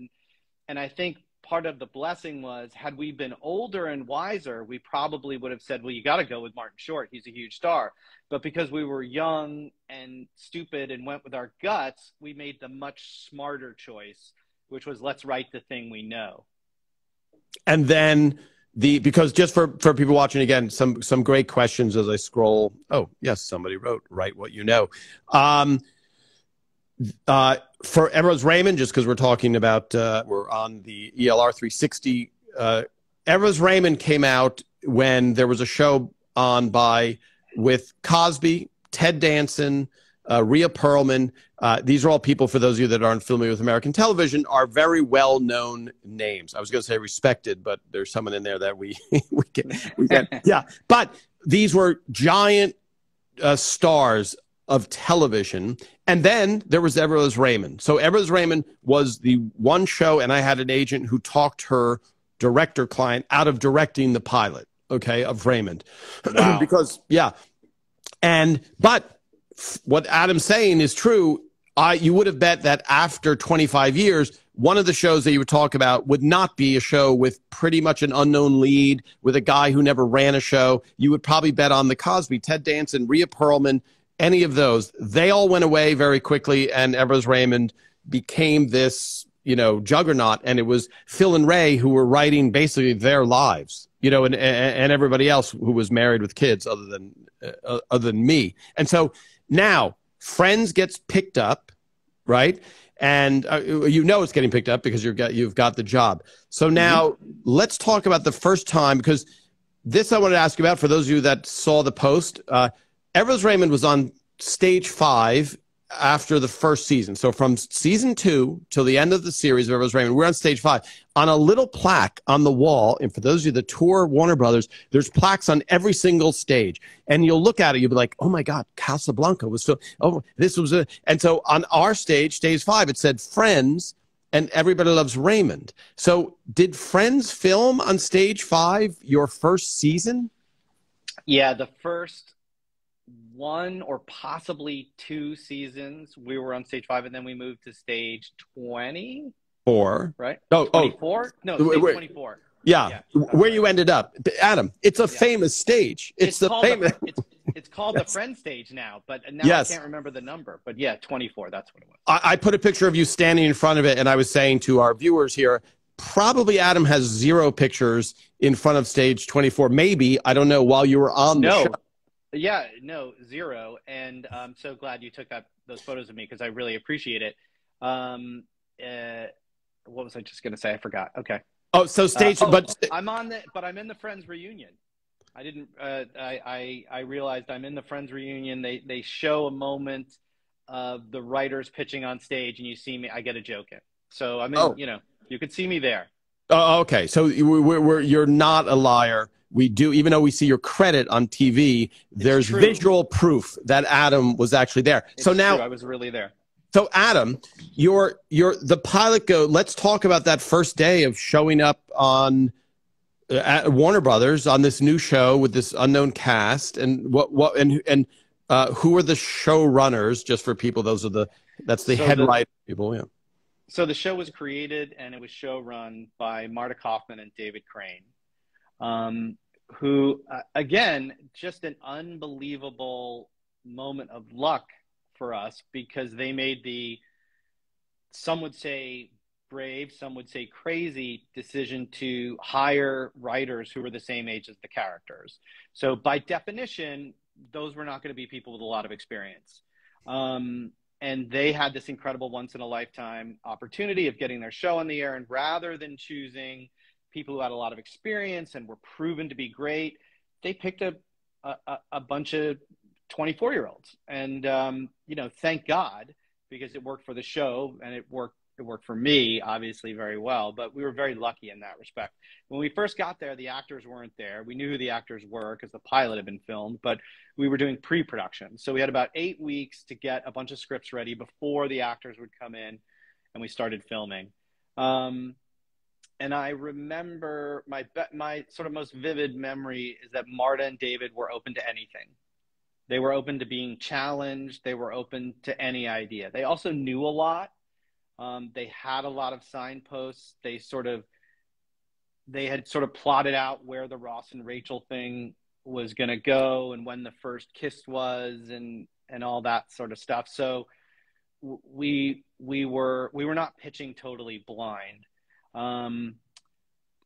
And I think part of the blessing was, had we been older and wiser, we probably would have said, well, you got to go with Martin Short. He's a huge star. But because we were young and stupid and went with our guts, we made the much smarter choice, which was, let's write the thing we know. And then because just for people watching, again, some great questions as I scroll. Oh, yes, somebody wrote, write what you know. For Everose Raymond, just because we're talking about, we're on the ELR 360. Everose Raymond came out when there was a show on with Cosby, Ted Danson, Rhea Perlman. These are all people, for those of you that aren't familiar with American television, are very well-known names. I was going to say respected, but there's someone in there that we get. Yeah, but these were giant stars of television. And then there was Everose Raymond. So Everose Raymond was the one show, and I had an agent who talked her director client out of directing the pilot, of Raymond. Wow. But what Adam's saying is true. You would have bet that after 25 years, one of the shows that you would talk about would not be a show with pretty much an unknown lead, with a guy who never ran a show. You would probably bet on the Cosby, Ted Danson, Rhea Perlman, any of those. They all went away very quickly, and Everose Raymond became this, juggernaut. And it was Phil and Ray who were writing basically their lives, and everybody else who was married with kids other than me. And so now Friends gets picked up, right? And it's getting picked up because you've got the job. So now let's talk about the first time, because this I wanted to ask you about, for those of you that saw the post. Everose Raymond was on stage 5 after the first season. So from season 2 till the end of the series of Everose Raymond, we're on stage 5 on a little plaque on the wall. And for those of you that tour Warner Brothers, there's plaques on every single stage. And you'll look at it, you'll be like, oh my God, Casablanca was so, this was a, and so on our stage 5, it said Friends and Everybody Loves Raymond. So did Friends film on stage 5 your first season? Yeah, the first 1 or possibly 2 seasons we were on stage 5, and then we moved to stage 24, right? 24? No, stage 24. Yeah, where you ended up. Adam, it's a famous stage. It's called the Friends stage now, but now I can't remember the number. But yeah, 24, that's what it was. I put a picture of you standing in front of it, and I was saying to our viewers here, probably Adam has 0 pictures in front of stage 24. Maybe, I don't know, while you were on the show. Yeah, no, 0. And I'm so glad you took those photos of me, because I really appreciate it. What was I just going to say? I forgot. Okay. Oh, so stage, but I'm in the Friends reunion. I didn't, I realized I'm in the Friends reunion. They show a moment of the writers pitching on stage, and you see me, I get a joke in. So I mean, you could see me there. Oh, okay. So you're not a liar. We do, even though we see your credit on TV, there's visual proof that Adam was actually there. So now I was really there. So Adam, the pilot let's talk about that first day of showing up on at Warner Brothers on this new show with this unknown cast, and who are the showrunners? Just for people, that's the head writer people. Yeah. So the show was created and it was showrun by Marta Kaufman and David Crane, who again, just an unbelievable moment of luck for us, because they made some would say brave, some would say crazy decision to hire writers who were the same age as the characters. So by definition, those were not going to be people with a lot of experience. And they had this incredible once-in-a-lifetime opportunity of getting their show on the air. And rather than choosing people who had a lot of experience and were proven to be great, they picked a bunch of 24-year-olds. And, thank God, because it worked for the show and it worked for me, obviously, very well. But we were very lucky in that respect. When we first got there, the actors weren't there. We knew who the actors were because the pilot had been filmed, but we were doing pre-production. So we had about 8 weeks to get a bunch of scripts ready before the actors would come in, and we started filming. And I remember my sort of most vivid memory is that Marta and David were open to anything. They were open to being challenged. They were open to any idea. They also knew a lot. They had a lot of signposts. They had sort of plotted out where the Ross and Rachel thing was going to go and when the first kiss was and all that sort of stuff. So we were not pitching totally blind.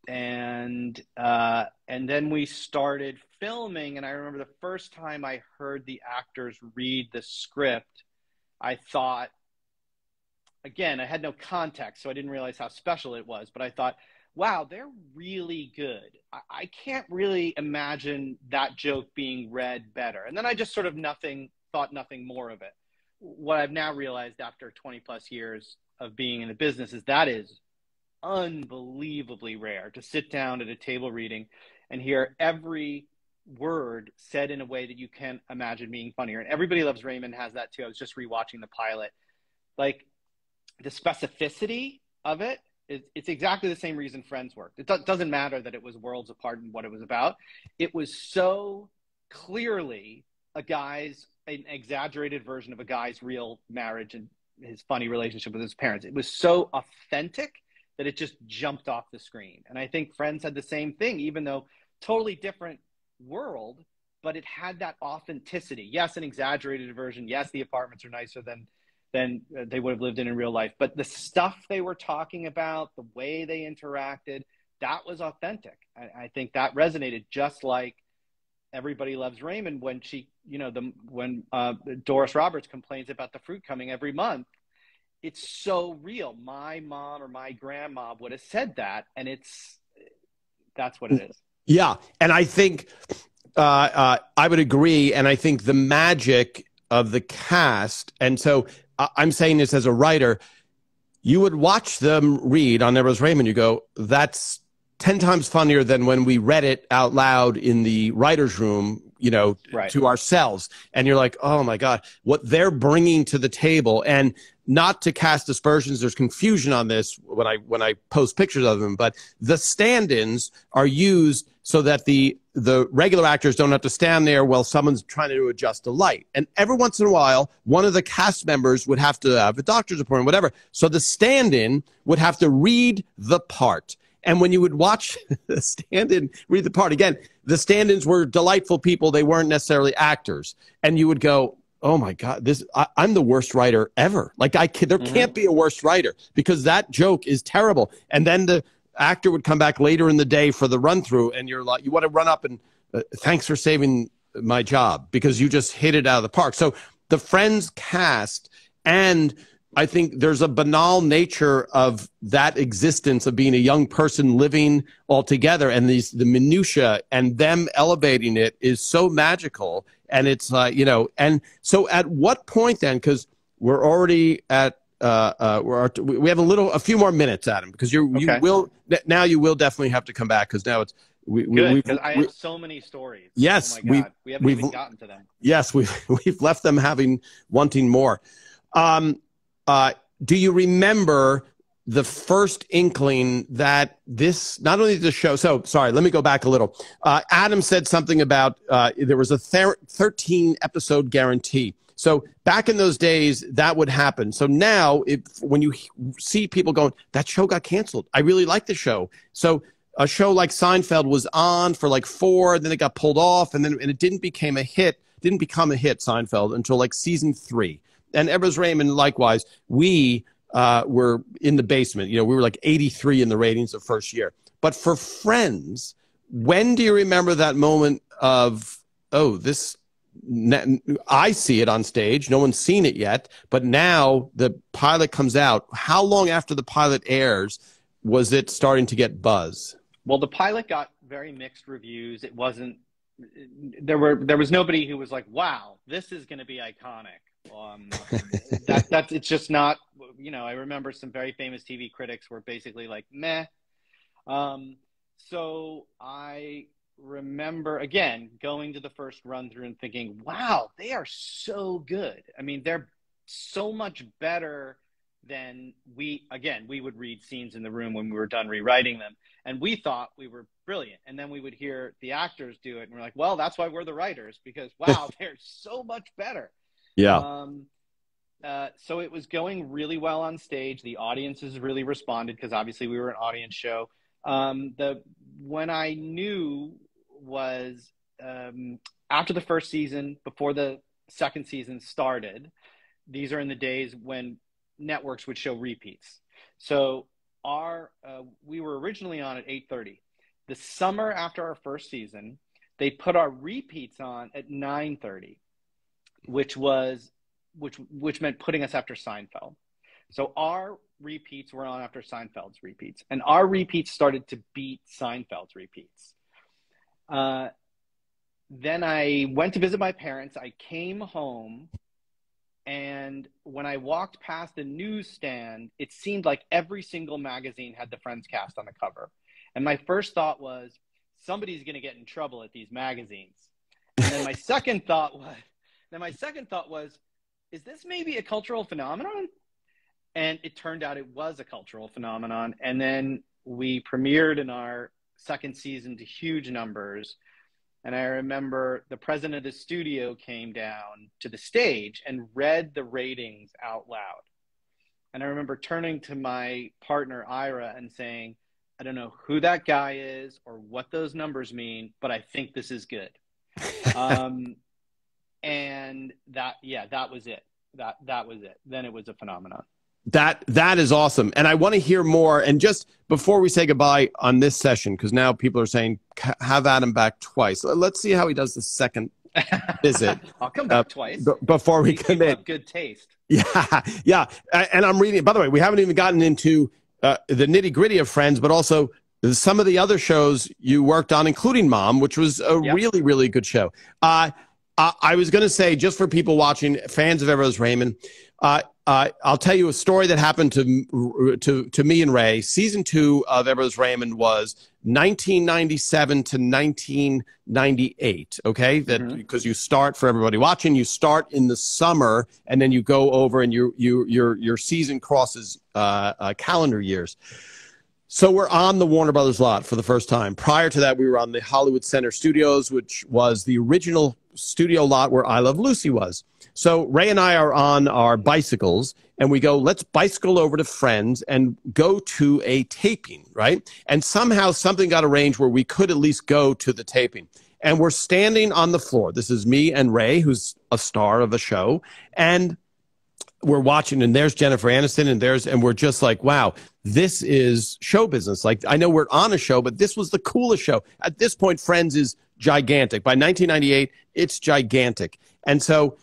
And then we started filming, and I remember the first time I heard the actors read the script, I thought, again, I had no context, so I didn't realize how special it was, but I thought, wow, they're really good. I can't really imagine that joke being read better. And then I just sort of thought nothing more of it. What I've now realized after 20 plus years of being in the business is that is unbelievably rare, to sit down at a table reading and hear every word said in a way that you can't imagine being funnier. And Everybody Loves Raymond has that too. I was just rewatching the pilot. Like, the specificity of it, it's exactly the same reason Friends worked. It doesn't matter that it was worlds apart in what it was about. It was so clearly an exaggerated version of a guy's real marriage and his funny relationship with his parents. It was so authentic that it just jumped off the screen. And I think Friends had the same thing, even though totally different world, but it had that authenticity. Yes, an exaggerated version. Yes, the apartments are nicer than they would have lived in real life. But the stuff they were talking about, the way they interacted, that was authentic. I think that resonated, just like Everybody Loves Raymond when when Doris Roberts complains about the fruit coming every month. It's so real. My mom or my grandma would have said that, and that's what it is. Yeah, and I think I would agree, and I think the magic of the cast, and so I'm saying this as a writer, you would watch them read on Everybody Loves Raymond, you go, that's 10 times funnier than when we read it out loud in the writer's room, right, to ourselves. And you're like, oh my God, what they're bringing to the table. And not to cast aspersions, there's confusion on this when I post pictures of them, but the stand-ins are used so that the regular actors don't have to stand there while someone's trying to adjust a light. And every once in a while, one of the cast members would have to have a doctor's appointment, whatever. So the stand-in would have to read the part. And when you would watch the stand-in read the part, again, the stand-ins were delightful people. They weren't necessarily actors. And you would go, oh my God, I'm the worst writer ever. Like there can't be a worse writer, because that joke is terrible. And then the actor would come back later in the day for the run through, and you're like, you want to run up and thanks for saving my job, because you just hit it out of the park. So the Friends cast, and I think there's a banal nature of that existence of being a young person living all together, and the minutia and them elevating it is so magical. And it's and so at what point then, because we're already at we have a few more minutes, Adam, because you will definitely have to come back, because now it's because I have so many stories. Yes, oh my God, we haven't even gotten to them. Yes, we've left them wanting more. Do you remember the first inkling that this, not only the show, so sorry, let me go back a little. Adam said something about there was a 13 episode guarantee. So back in those days, that would happen. So now when you see people going, that show got canceled, I really like the show. So a show like Seinfeld was on for like 4, then it got pulled off, and it didn't become a hit, Seinfeld, until like season 3. And Everett Raymond, likewise, we were in the basement. You know, we were like 83 in the ratings the first year. But for Friends, when do you remember that moment of, oh, this, I see it on stage, no one's seen it yet, but now the pilot comes out. How long after the pilot airs was it starting to get buzz? Well, the pilot got very mixed reviews. It wasn't, there was nobody who was like, wow, this is going to be iconic. It's just not, you know, I remember some very famous TV critics were basically like, meh. So I remember, again, going to the first run through and thinking, wow, they are so good. I mean, they're so much better than we would read scenes in the room when we were done rewriting them. And we thought we were brilliant. And then we would hear the actors do it. And we're like, well, that's why we're the writers, because, wow, they're so much better. Yeah. So it was going really well on stage. The audiences really responded because obviously we were an audience show. When I knew was after the first season, before the second season started, these are in the days when networks would show repeats. So we were originally on at 8:30. The summer after our first season, they put our repeats on at 9:30. Which meant putting us after Seinfeld. So our repeats were on after Seinfeld's repeats, and our repeats started to beat Seinfeld's repeats. Then I went to visit my parents. I came home, and when I walked past the newsstand, it seemed like every single magazine had the Friends cast on the cover. And my first thought was, somebody's going to get in trouble at these magazines. And then my second thought was, is this maybe a cultural phenomenon? And it turned out it was a cultural phenomenon. And then we premiered in our second season to huge numbers. And I remember the president of the studio came down to the stage and read the ratings out loud. And I remember turning to my partner, Ira, and saying, I don't know who that guy is or what those numbers mean, but I think this is good. And that was it. That was it. Then it was a phenomenon. That is awesome. And I want to hear more. And just before we say goodbye on this session, because now people are saying, have Adam back twice. Let's see how he does the second visit. I'll come back twice. Before we commit. Good taste. Yeah. And I'm reading, by the way, we haven't even gotten into the nitty gritty of Friends, but also some of the other shows you worked on, including Mom, which was a really, really good show. I was going to say, just for people watching, fans of Everett Raymond, I'll tell you a story that happened to me and Ray. Season 2 of Everett Raymond was 1997 to 1998. Okay, because you start, for everybody watching, you start in the summer and then you go over and your season crosses calendar years. So we're on the Warner Brothers lot for the first time. Prior to that, we were on the Hollywood Center Studios, which was the original studio lot where I Love Lucy was. So Ray and I are on our bicycles, and we go, let's bicycle over to Friends and go to a taping, right? And somehow something got arranged where we could at least go to the taping. And we're standing on the floor. This is me and Ray, who's a star of a show. And we're watching, and there's Jennifer Aniston, and we're just like, wow, this is show business. Like, I know we're on a show, but this was the coolest show. At this point, Friends is gigantic. By 1998, it's gigantic. And so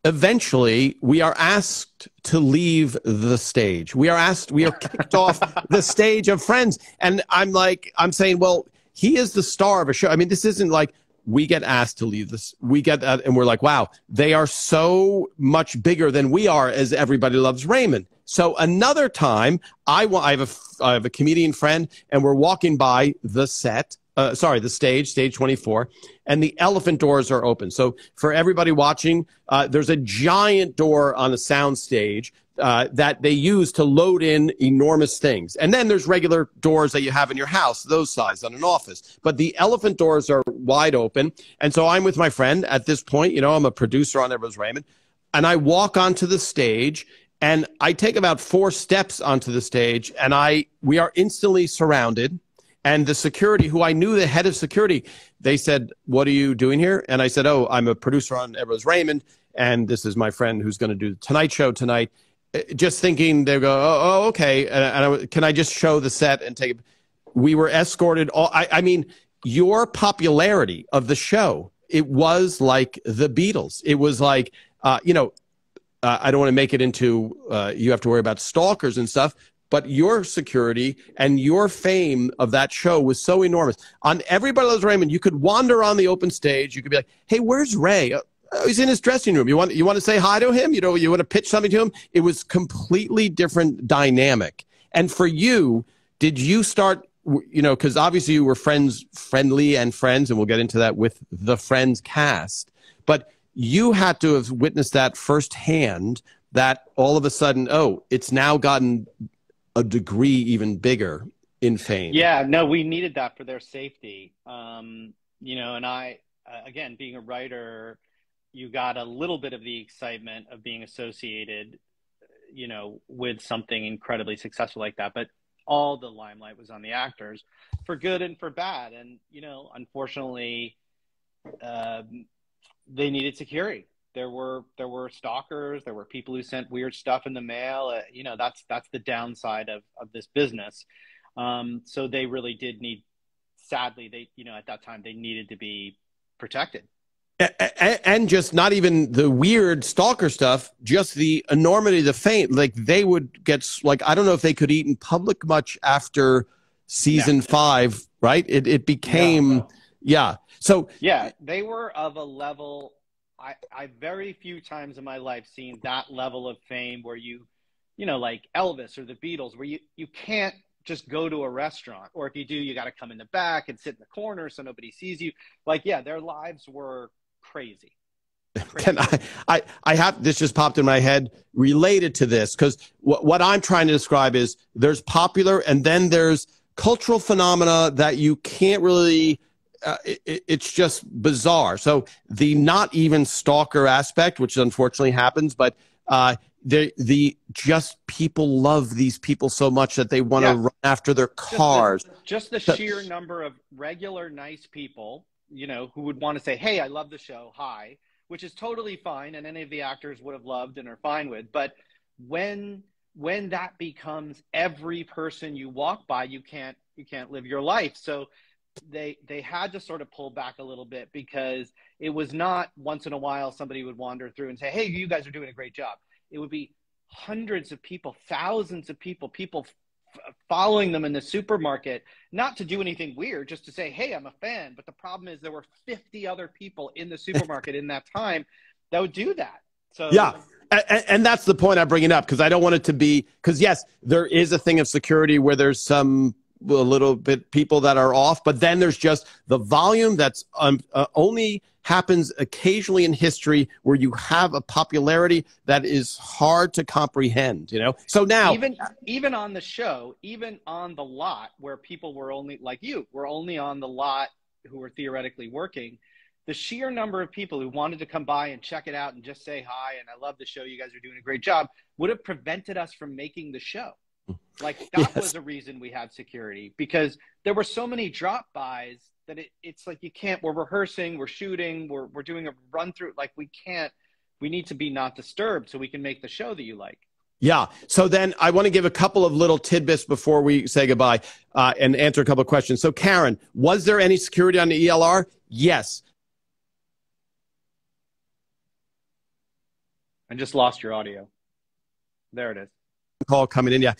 eventually we are asked to leave the stage. We are kicked off the stage of Friends. And I'm saying, well, he is the star of a show. I mean, this isn't like we get asked to leave this. We get that, and we're like, wow, they are so much bigger than we are as Everybody Loves Raymond. So another time, I have a comedian friend, and we're walking by the set the stage 24, and the elephant doors are open. So for everybody watching, there's a giant door on the sound stage that they use to load in enormous things. And then there's regular doors that you have in your house, those size on an office. But the elephant doors are wide open. And so I'm with my friend at this point. You know, I'm a producer on Everyone's Raymond. And I walk onto the stage, and I take about 4 steps onto the stage, and we are instantly surrounded. And the security, who I knew, the head of security, they said, "What are you doing here?" And I said, "Oh, I'm a producer on Everyone's Raymond, and this is my friend who's going to do the Tonight Show tonight." Just thinking, they go, "Oh, okay." Can I just show the set and take it? We were escorted. I mean, your popularity of the show, it was like the Beatles. It was like, I don't want to make it into you have to worry about stalkers and stuff, but your security and your fame of that show was so enormous. On Everybody Loves Raymond, you could wander on the open stage. You could be like, "Hey, where's Ray? Oh, he's in his dressing room. You want to say hi to him? You want to pitch something to him?" It was completely different dynamic. And for you, did you start, because obviously you were friendly and friends, and we'll get into that with the Friends cast, but you had to have witnessed that firsthand, that all of a sudden, it's now gotten a degree even bigger in fame. Yeah, no, we needed that for their safety. And I, again, being a writer, you got a little bit of the excitement of being associated, with something incredibly successful like that. But all the limelight was on the actors, for good and for bad. And, unfortunately, they needed security. There were stalkers. There were people who sent weird stuff in the mail. That's the downside of this business. So they really did need, sadly, at that time, they needed to be protected. And just not even the weird stalker stuff, just the enormity, the fame. Like, they would get, I don't know if they could eat in public much after season 5, right? It became, yeah. So yeah, they were of a level. I very few times in my life seen that level of fame where like Elvis or the Beatles, where you can't just go to a restaurant, or if you do, you got to come in the back and sit in the corner so nobody sees you. Like, yeah, their lives were crazy. Can I have, this just popped in my head related to this, because what I'm trying to describe is there's popular, and then there's cultural phenomena that you can't really, it's just bizarre. So the not even stalker aspect, which unfortunately happens, but the just people love these people so much that they want to run after their cars. Just the sheer number of regular nice people, who would want to say, "Hey, I love the show. Hi," which is totally fine, and any of the actors would have loved and are fine with. But when that becomes every person you walk by, you can't live your life. So they had to sort of pull back a little bit, because it was not once in a while somebody would wander through and say, "Hey, you guys are doing a great job." It would be hundreds of people, thousands of people following them in the supermarket, not to do anything weird, just to say, "Hey, I'm a fan." But the problem is there were 50 other people in the supermarket in that time that would do that. So yeah. And that's the point I'm bringing up, because I don't want it to be, because yes, there is a thing of security where there's a little bit people that are off, but then there's just the volume that's only happens occasionally in history, where you have a popularity that is hard to comprehend, So now, even on the show, even on the lot, where people were only, like you, were only on the lot who were theoretically working, the sheer number of people who wanted to come by and check it out and just say hi, and "I love the show, you guys are doing a great job," would have prevented us from making the show. Like, that was a reason we had security, because there were so many drop-bys that it's like, you can't, we're rehearsing, we're shooting, we're doing a run through, like, we need to be not disturbed so we can make the show that you like. Yeah. So then I want to give a couple of little tidbits before we say goodbye, and answer a couple of questions. So Karen, was there any security on the ELR? Yes. I just lost your audio. There it is. Call coming in, yeah.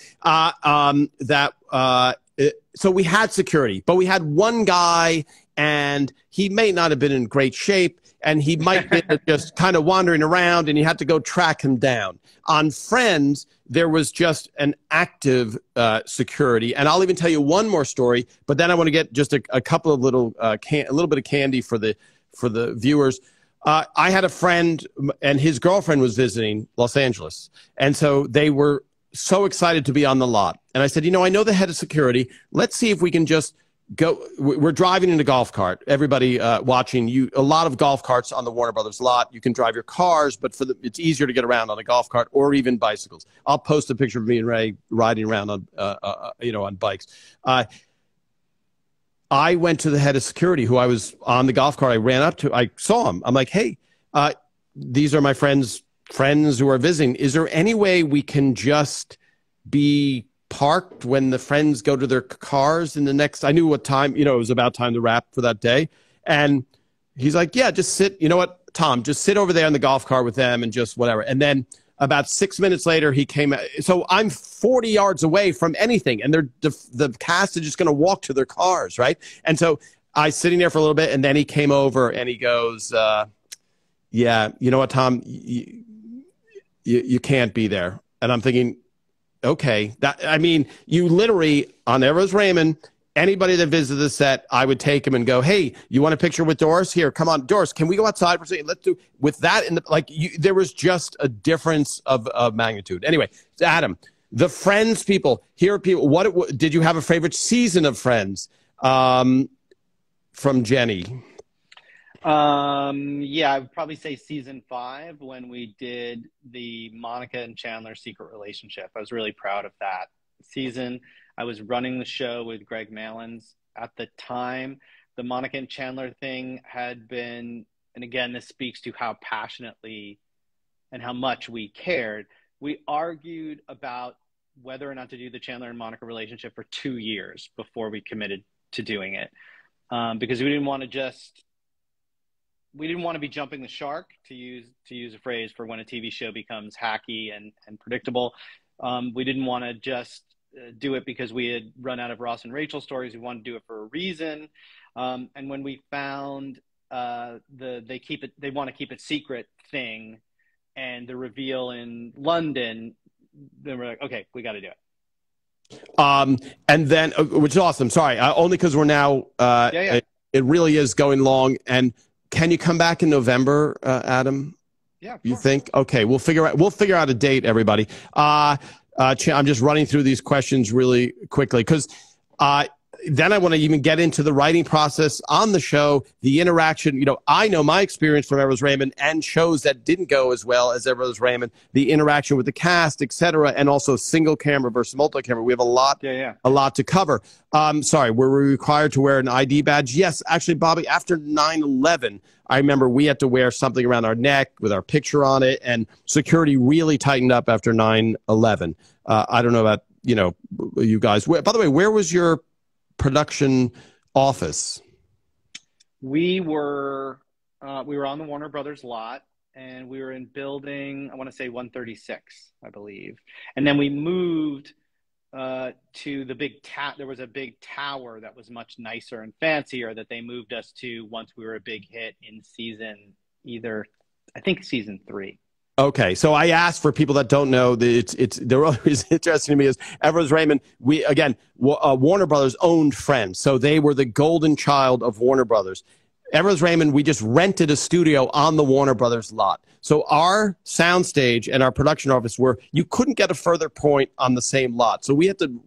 so we had security, but we had one guy, and he may not have been in great shape, and he might be just kind of wandering around, and you had to go track him down. On Friends, there was just an active security, and I'll even tell you one more story. But then I want to get just a couple of little a little bit of candy for the viewers. I had a friend, and his girlfriend was visiting Los Angeles, and so they were so excited to be on the lot. And I said, I know the head of security. Let's see if we can just go. We're driving in a golf cart. Everybody watching, a lot of golf carts on the Warner Brothers lot. You can drive your cars, but it's easier to get around on a golf cart or even bicycles. I'll post a picture of me and Ray riding around on, on bikes. I went to the head of security, who I was on the golf cart. I ran up to. I saw him. I'm like, hey, these are my friends who are visiting. Is there any way we can just be parked when the friends go to their cars in the next? I knew what time, it was about time to wrap for that day. And he's like, yeah, just sit. You know what, Tom, just sit over there in the golf cart with them and just whatever. And then about 6 minutes later, he came. So I'm 40 yards away from anything, and the cast is just going to walk to their cars, right? And so I was sitting there for a little bit, and then he came over and he goes, yeah, you know what, Tom, you can't be there. And I'm thinking, okay, you literally, on Everest Raymond, anybody that visited the set, I would take him and go, hey, you want a picture with Doris? Here, come on, Doris, can we go outside for a second? Let's do with that. There was just a difference of magnitude. Anyway, Adam, the Friends people, here are people. What did you have a favorite season of Friends? From Jenny. Yeah, I would probably say season 5, when we did the Monica and Chandler secret relationship. I was really proud of that season. I was running the show with Greg Malins at the time. The Monica and Chandler thing had been, and again, this speaks to how passionately and how much we cared. We argued about whether or not to do the Chandler and Monica relationship for 2 years before we committed to doing it, because we didn't want to be jumping the shark, to use a phrase for when a TV show becomes hacky and predictable. We didn't want to just do it because we had run out of Ross and Rachel stories. We wanted to do it for a reason. And when we found they want to keep it secret thing and the reveal in London, then we're like, okay, we got to do it. And then, which is awesome. Sorry, only because we're now, it really is going long. And can you come back in November, Adam? Yeah. You think? Okay, we'll figure out a date, everybody. I'm just running through these questions really quickly because then I want to even get into the writing process on the show, the interaction. I know my experience from Everest Raymond and shows that didn't go as well as Everest Raymond, the interaction with the cast, et cetera, and also single camera versus multi-camera. We have a lot to cover. Sorry, were we required to wear an ID badge? Yes, actually, Bobby, after 9/11, I remember we had to wear something around our neck with our picture on it, and security really tightened up after 9/11. I don't know about, you guys. By the way, where was your production office? We were on the Warner Brothers lot, and we were in building, I want to say 136, I believe. And then we moved to the big there was a big tower that was much nicer and fancier that they moved us to once we were a big hit in season 3. Okay, so I asked for people that don't know. They're always interesting to me. Is Everest Raymond? Warner Brothers owned Friends, so they were the golden child of Warner Brothers. Everest Raymond, we just rented a studio on the Warner Brothers lot. So our soundstage and our production office you couldn't get a further point on the same lot. So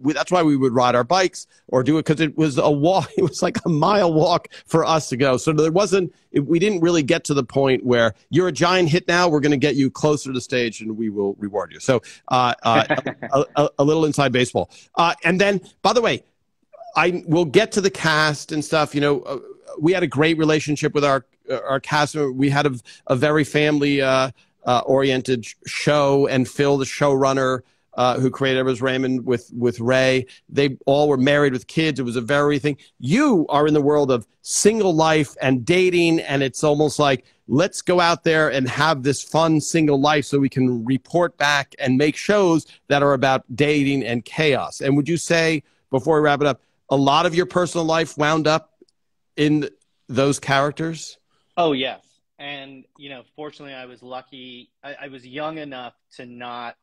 that's why we would ride our bikes or do it, because it was a walk. It was like a mile walk for us to go. So we didn't really get to the point where you're a giant hit now, we're going to get you closer to the stage and we will reward you. So a little inside baseball. And then, by the way, we'll get to the cast and stuff. We had a great relationship with our cast. We had a very family oriented show, and Phil, the showrunner, who created Everest Raymond with Ray, they all were married with kids. It was a very thing. You are in the world of single life and dating, and it's almost like, let's go out there and have this fun single life so we can report back and make shows that are about dating and chaos. And would you say, before we wrap it up, a lot of your personal life wound up in those characters? Oh, yes. And, fortunately, I was lucky. I was young enough to not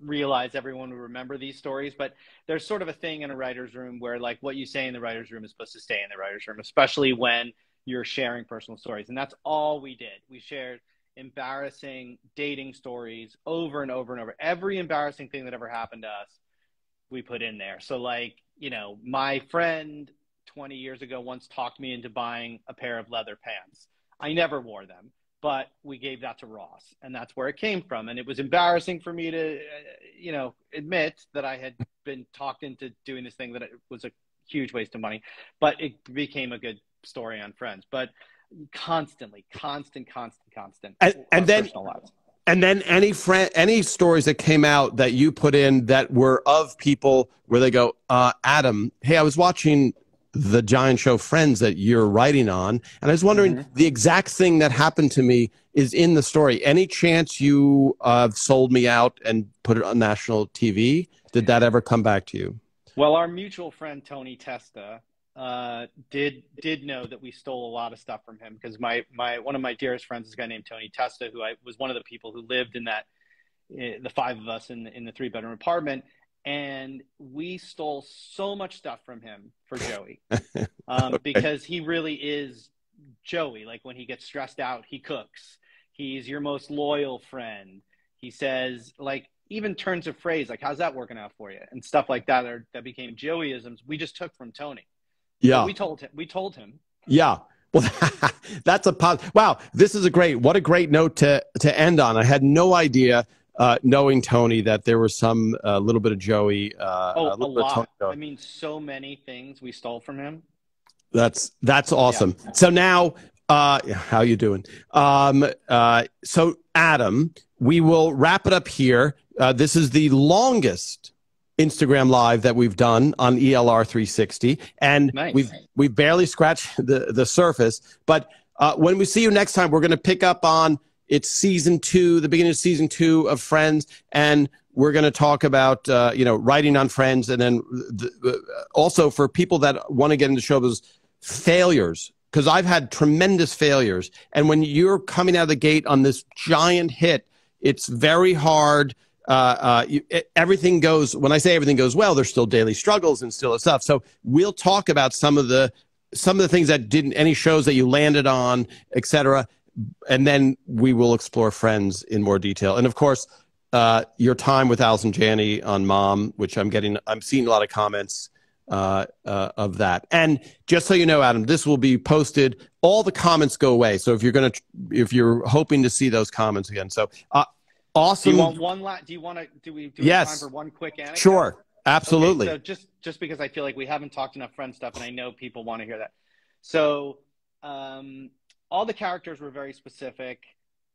realize everyone would remember these stories, but there's sort of a thing in a writer's room where, like, what you say in the writer's room is supposed to stay in the writer's room, especially when you're sharing personal stories. And that's all we did. We shared embarrassing dating stories over and over and over. Every embarrassing thing that ever happened to us, we put in there. So, like, my friend 20 years ago once talked me into buying a pair of leather pants. I never wore them, but we gave that to Ross, and that's where it came from. And it was embarrassing for me to, admit that I had been talked into doing this thing that it was a huge waste of money, but it became a good story on Friends. But constant. And then, any stories that came out that you put in that were of people where they go, Adam, hey, I was watching the giant show Friends that you're writing on, and I was wondering, the exact thing that happened to me is in the story. Any chance you sold me out and put it on national TV? Did that ever come back to you? Well, our mutual friend Tony Testa did know that we stole a lot of stuff from him, because one of my dearest friends is a guy named Tony Testa, who was one of the people who lived in the five of us in the 3-bedroom apartment. And we stole so much stuff from him for Joey, Okay. because he really is Joey. Like, when he gets stressed out, he cooks. He's your most loyal friend. He says, like, even turns of phrase, like, how's that working out for you? And stuff like that that became Joeyisms we just took from Tony. Yeah. So we told him. Yeah. Well, that's wow. This is what a great note to end on. I had no idea, knowing Tony, that there was some little bit of Joey. A lot. I mean, so many things we stole from him. That's awesome. Yeah. So now, how you doing? So Adam, we will wrap it up here. This is the longest Instagram live that we've done on ELR 360, and nice. we've barely scratched the surface. But when we see you next time, we're going to pick up on it's season 2, the beginning of season 2 of Friends, and we're going to talk about writing on Friends, and then also for people that want to get into show, those failures, because I've had tremendous failures, and when you're coming out of the gate on this giant hit, it's very hard. Everything goes, when I say everything goes well, there's still daily struggles and still stuff. So we'll talk about some of the things that didn't, any shows that you landed on, etc. And then we will explore Friends in more detail. And of course, your time with Allison Janney on Mom, which I'm seeing a lot of comments of that. And just so you know, Adam, this will be posted. All the comments go away. So if you're hoping to see those comments again. So, awesome. Do you want one last? Do we have time for one quick anecdote? Sure, absolutely. Okay, so just because I feel like we haven't talked enough Friends stuff, and I know people want to hear that. So, all the characters were very specific.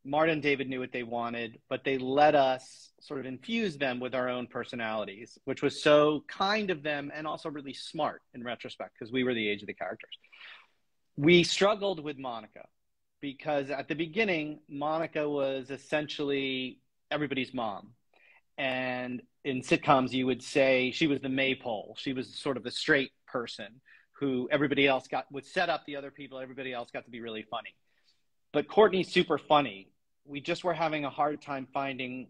Marta and David knew what they wanted, but they let us sort of infuse them with our own personalities, which was so kind of them and also really smart in retrospect, because we were the age of the characters. We struggled with Monica because at the beginning, Monica was essentially everybody's mom. And in sitcoms, you would say she was the maypole. She was sort of the straight person who everybody else would set up the other people. Everybody else got to be really funny. But Courtney's super funny. We just were having a hard time finding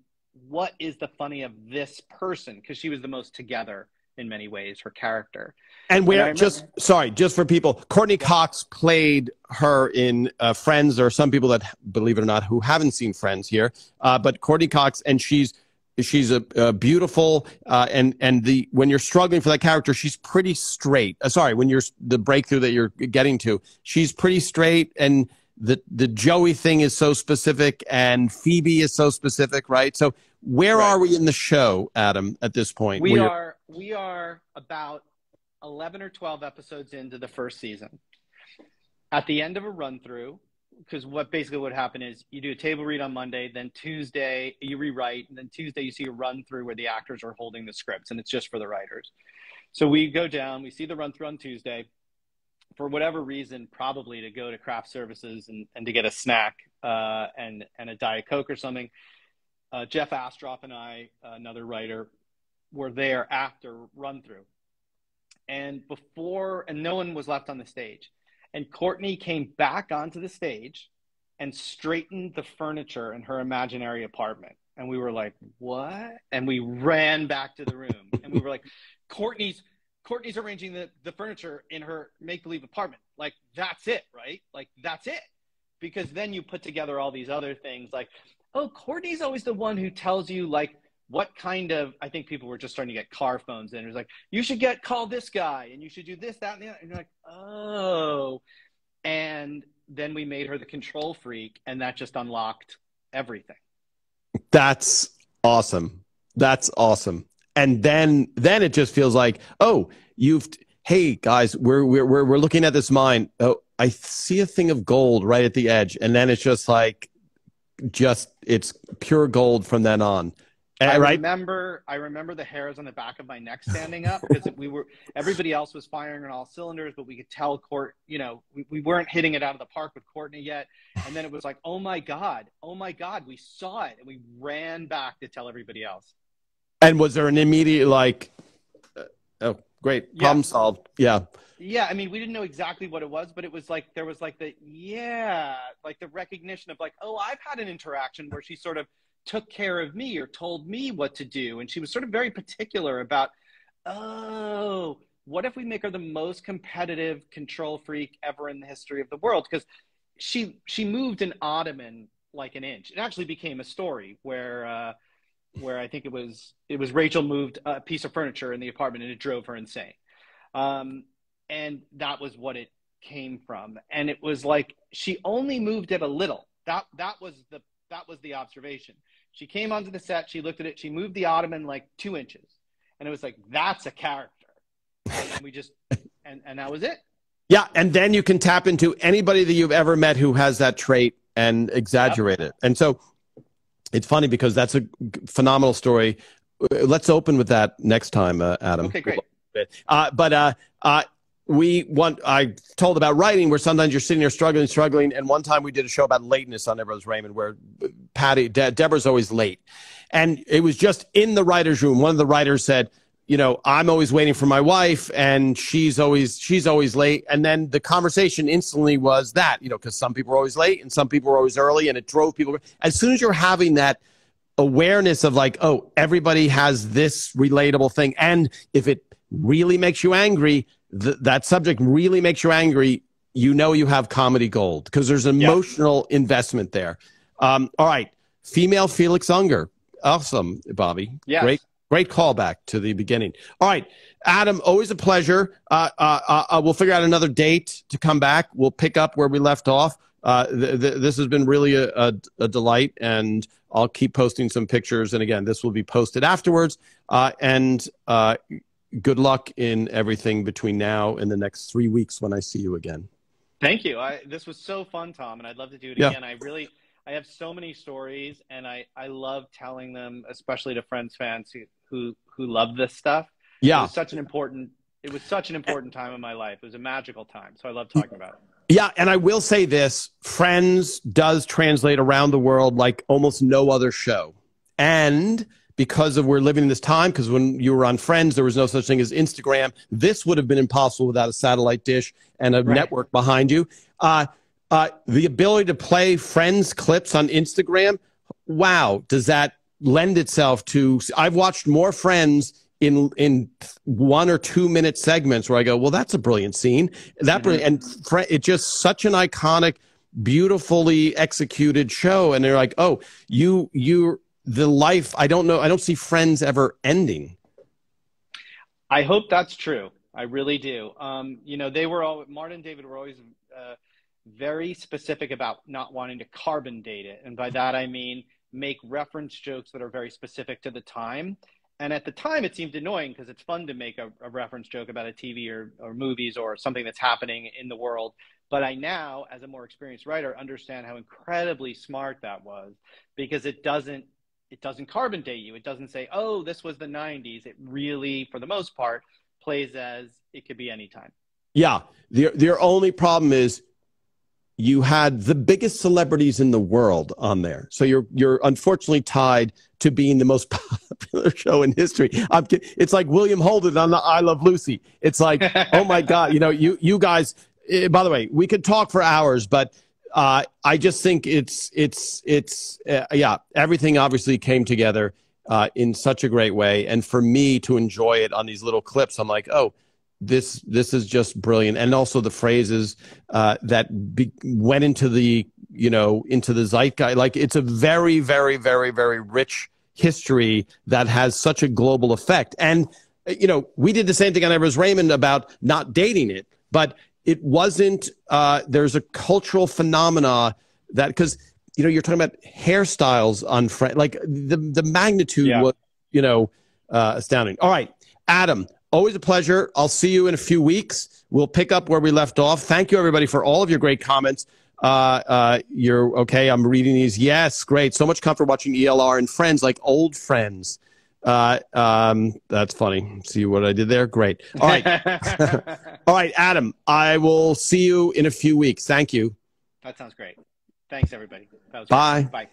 what is the funny of this person, because she was the most together in many ways, her character. And just for people, Courtney Cox played her in Friends. There are some people that, believe it or not, who haven't seen Friends here. But Courtney Cox, and she's a beautiful, when you're struggling for that character, she's pretty straight. When you're the breakthrough that you're getting to, she's pretty straight, and the Joey thing is so specific, and Phoebe is so specific, right? So where are we in the show, Adam, at this point? We are about 11 or 12 episodes into the first season. At the end of a run through, because what would happen is you do a table read on Monday, then Tuesday you rewrite, and then Tuesday you see a run through where the actors are holding the scripts, and it's just for the writers. So we go down, we see the run through on Tuesday. For whatever reason, probably to go to craft services and to get a snack and a Diet Coke or something. Jeff Astroff and I, another writer, were there after run through. and no one was left on the stage. And Courtney came back onto the stage and straightened the furniture in her imaginary apartment. And we were like, what? And we ran back to the room and we were like, Courtney's arranging the furniture in her make-believe apartment. Like, that's it, right? Like, that's it. Because then you put together all these other things like, oh, Courtney's always the one who tells you, like, what kind of, I think people were just starting to get car phones in. It was like, you should call this guy and you should do this, that, and the other. And you're like, oh. And then we made her the control freak, and that just unlocked everything. That's awesome. That's awesome. And then it just feels like, oh, hey guys, we're looking at this mine. Oh, I see a thing of gold right at the edge. And then it's just like, it's pure gold from then on. I remember the hairs on the back of my neck standing up because everybody else was firing on all cylinders, but we could tell we weren't hitting it out of the park with Courtney yet. And then it was like, oh my God, we saw it. And we ran back to tell everybody else. And was there an immediate oh, great, problem solved? Yeah. Yeah, I mean, we didn't know exactly what it was, but it was like, there was like the recognition of like, oh, I've had an interaction where she sort of took care of me or told me what to do. And she was sort of very particular about, oh, what if we make her the most competitive control freak ever in the history of the world? Because she moved an ottoman like an inch. It actually became a story where I think it was Rachel moved a piece of furniture in the apartment and it drove her insane. And that was what it came from. And it was like, she only moved it a little. That was the observation. She came onto the set, she looked at it, she moved the ottoman like 2 inches. And it was like, that's a character. And we just, and that was it. Yeah. And then you can tap into anybody that you've ever met who has that trait and exaggerate it. And so it's funny because that's a phenomenal story. Let's open with that next time, Adam. Okay, great. I told about writing where sometimes you're sitting there struggling. And one time we did a show about lateness on Everyone's Raymond where Deborah's always late. And it was just in the writer's room. One of the writers said, I'm always waiting for my wife and she's always late. And then the conversation instantly was that, because some people are always late and some people are always early, and it drove people. As soon as you're having that awareness of like, oh, everybody has this relatable thing. And if it really makes you angry, that subject really makes you angry, you have comedy gold because there's an emotional investment there. All right. Female Felix Unger. Awesome, Bobby. Yes. Great callback to the beginning. All right, Adam, always a pleasure. We'll figure out another date to come back. We'll pick up where we left off. This has been really a delight, and I'll keep posting some pictures. And again, this will be posted afterwards. Good luck in everything between now and the next 3 weeks when I see you again. Thank you. This was so fun, Tom, and I'd love to do it again. I have so many stories, and I love telling them, especially to Friends fans who love this stuff. Yeah. It was such an important time in my life. It was a magical time. So I love talking about it. Yeah. And I will say this, Friends does translate around the world like almost no other show. And because we're living in this time, because when you were on Friends, there was no such thing as Instagram. This would have been impossible without a satellite dish and a network behind you. The ability to play Friends clips on Instagram, wow, does that lend itself to... I've watched more Friends in 1 or 2 minute segments where I go, well, that's a brilliant scene. And it's just such an iconic, beautifully executed show. And they're like, oh, you're the life. I don't see Friends ever ending. I hope that's true. I really do. Martin and David were always very specific about not wanting to carbon date it. And by that, I mean, make reference jokes that are very specific to the time. And at the time, it seemed annoying because it's fun to make a reference joke about a TV or movies or something that's happening in the world. But I now, as a more experienced writer, understand how incredibly smart that was, because it doesn't carbon date you. It doesn't say, oh, this was the 90s. It really, for the most part, plays as it could be anytime. Yeah. Their only problem is you had the biggest celebrities in the world on there. So you're unfortunately tied to being the most popular show in history. It's like William Holden on the I Love Lucy. It's like, oh my God, you guys, by the way, we could talk for hours, but I just think yeah, everything obviously came together in such a great way. And for me to enjoy it on these little clips, I'm like, oh, this is just brilliant. And also the phrases that went into the zeitgeist. Like, it's a very, very, very, very rich history that has such a global effect. And, we did the same thing on Everest Raymond about not dating it, but it wasn't, there's a cultural phenomena that, because, you're talking about hairstyles on like the magnitude was, astounding. All right, Adam, always a pleasure. I'll see you in a few weeks. We'll pick up where we left off. Thank you, everybody, for all of your great comments. You're okay. I'm reading these. Yes, great. So much comfort watching ELR and Friends, like old friends. That's funny. See what I did there? Great. All right. All right, Adam, I will see you in a few weeks. Thank you. That sounds great. Thanks, everybody. That was Bye. Great. Bye.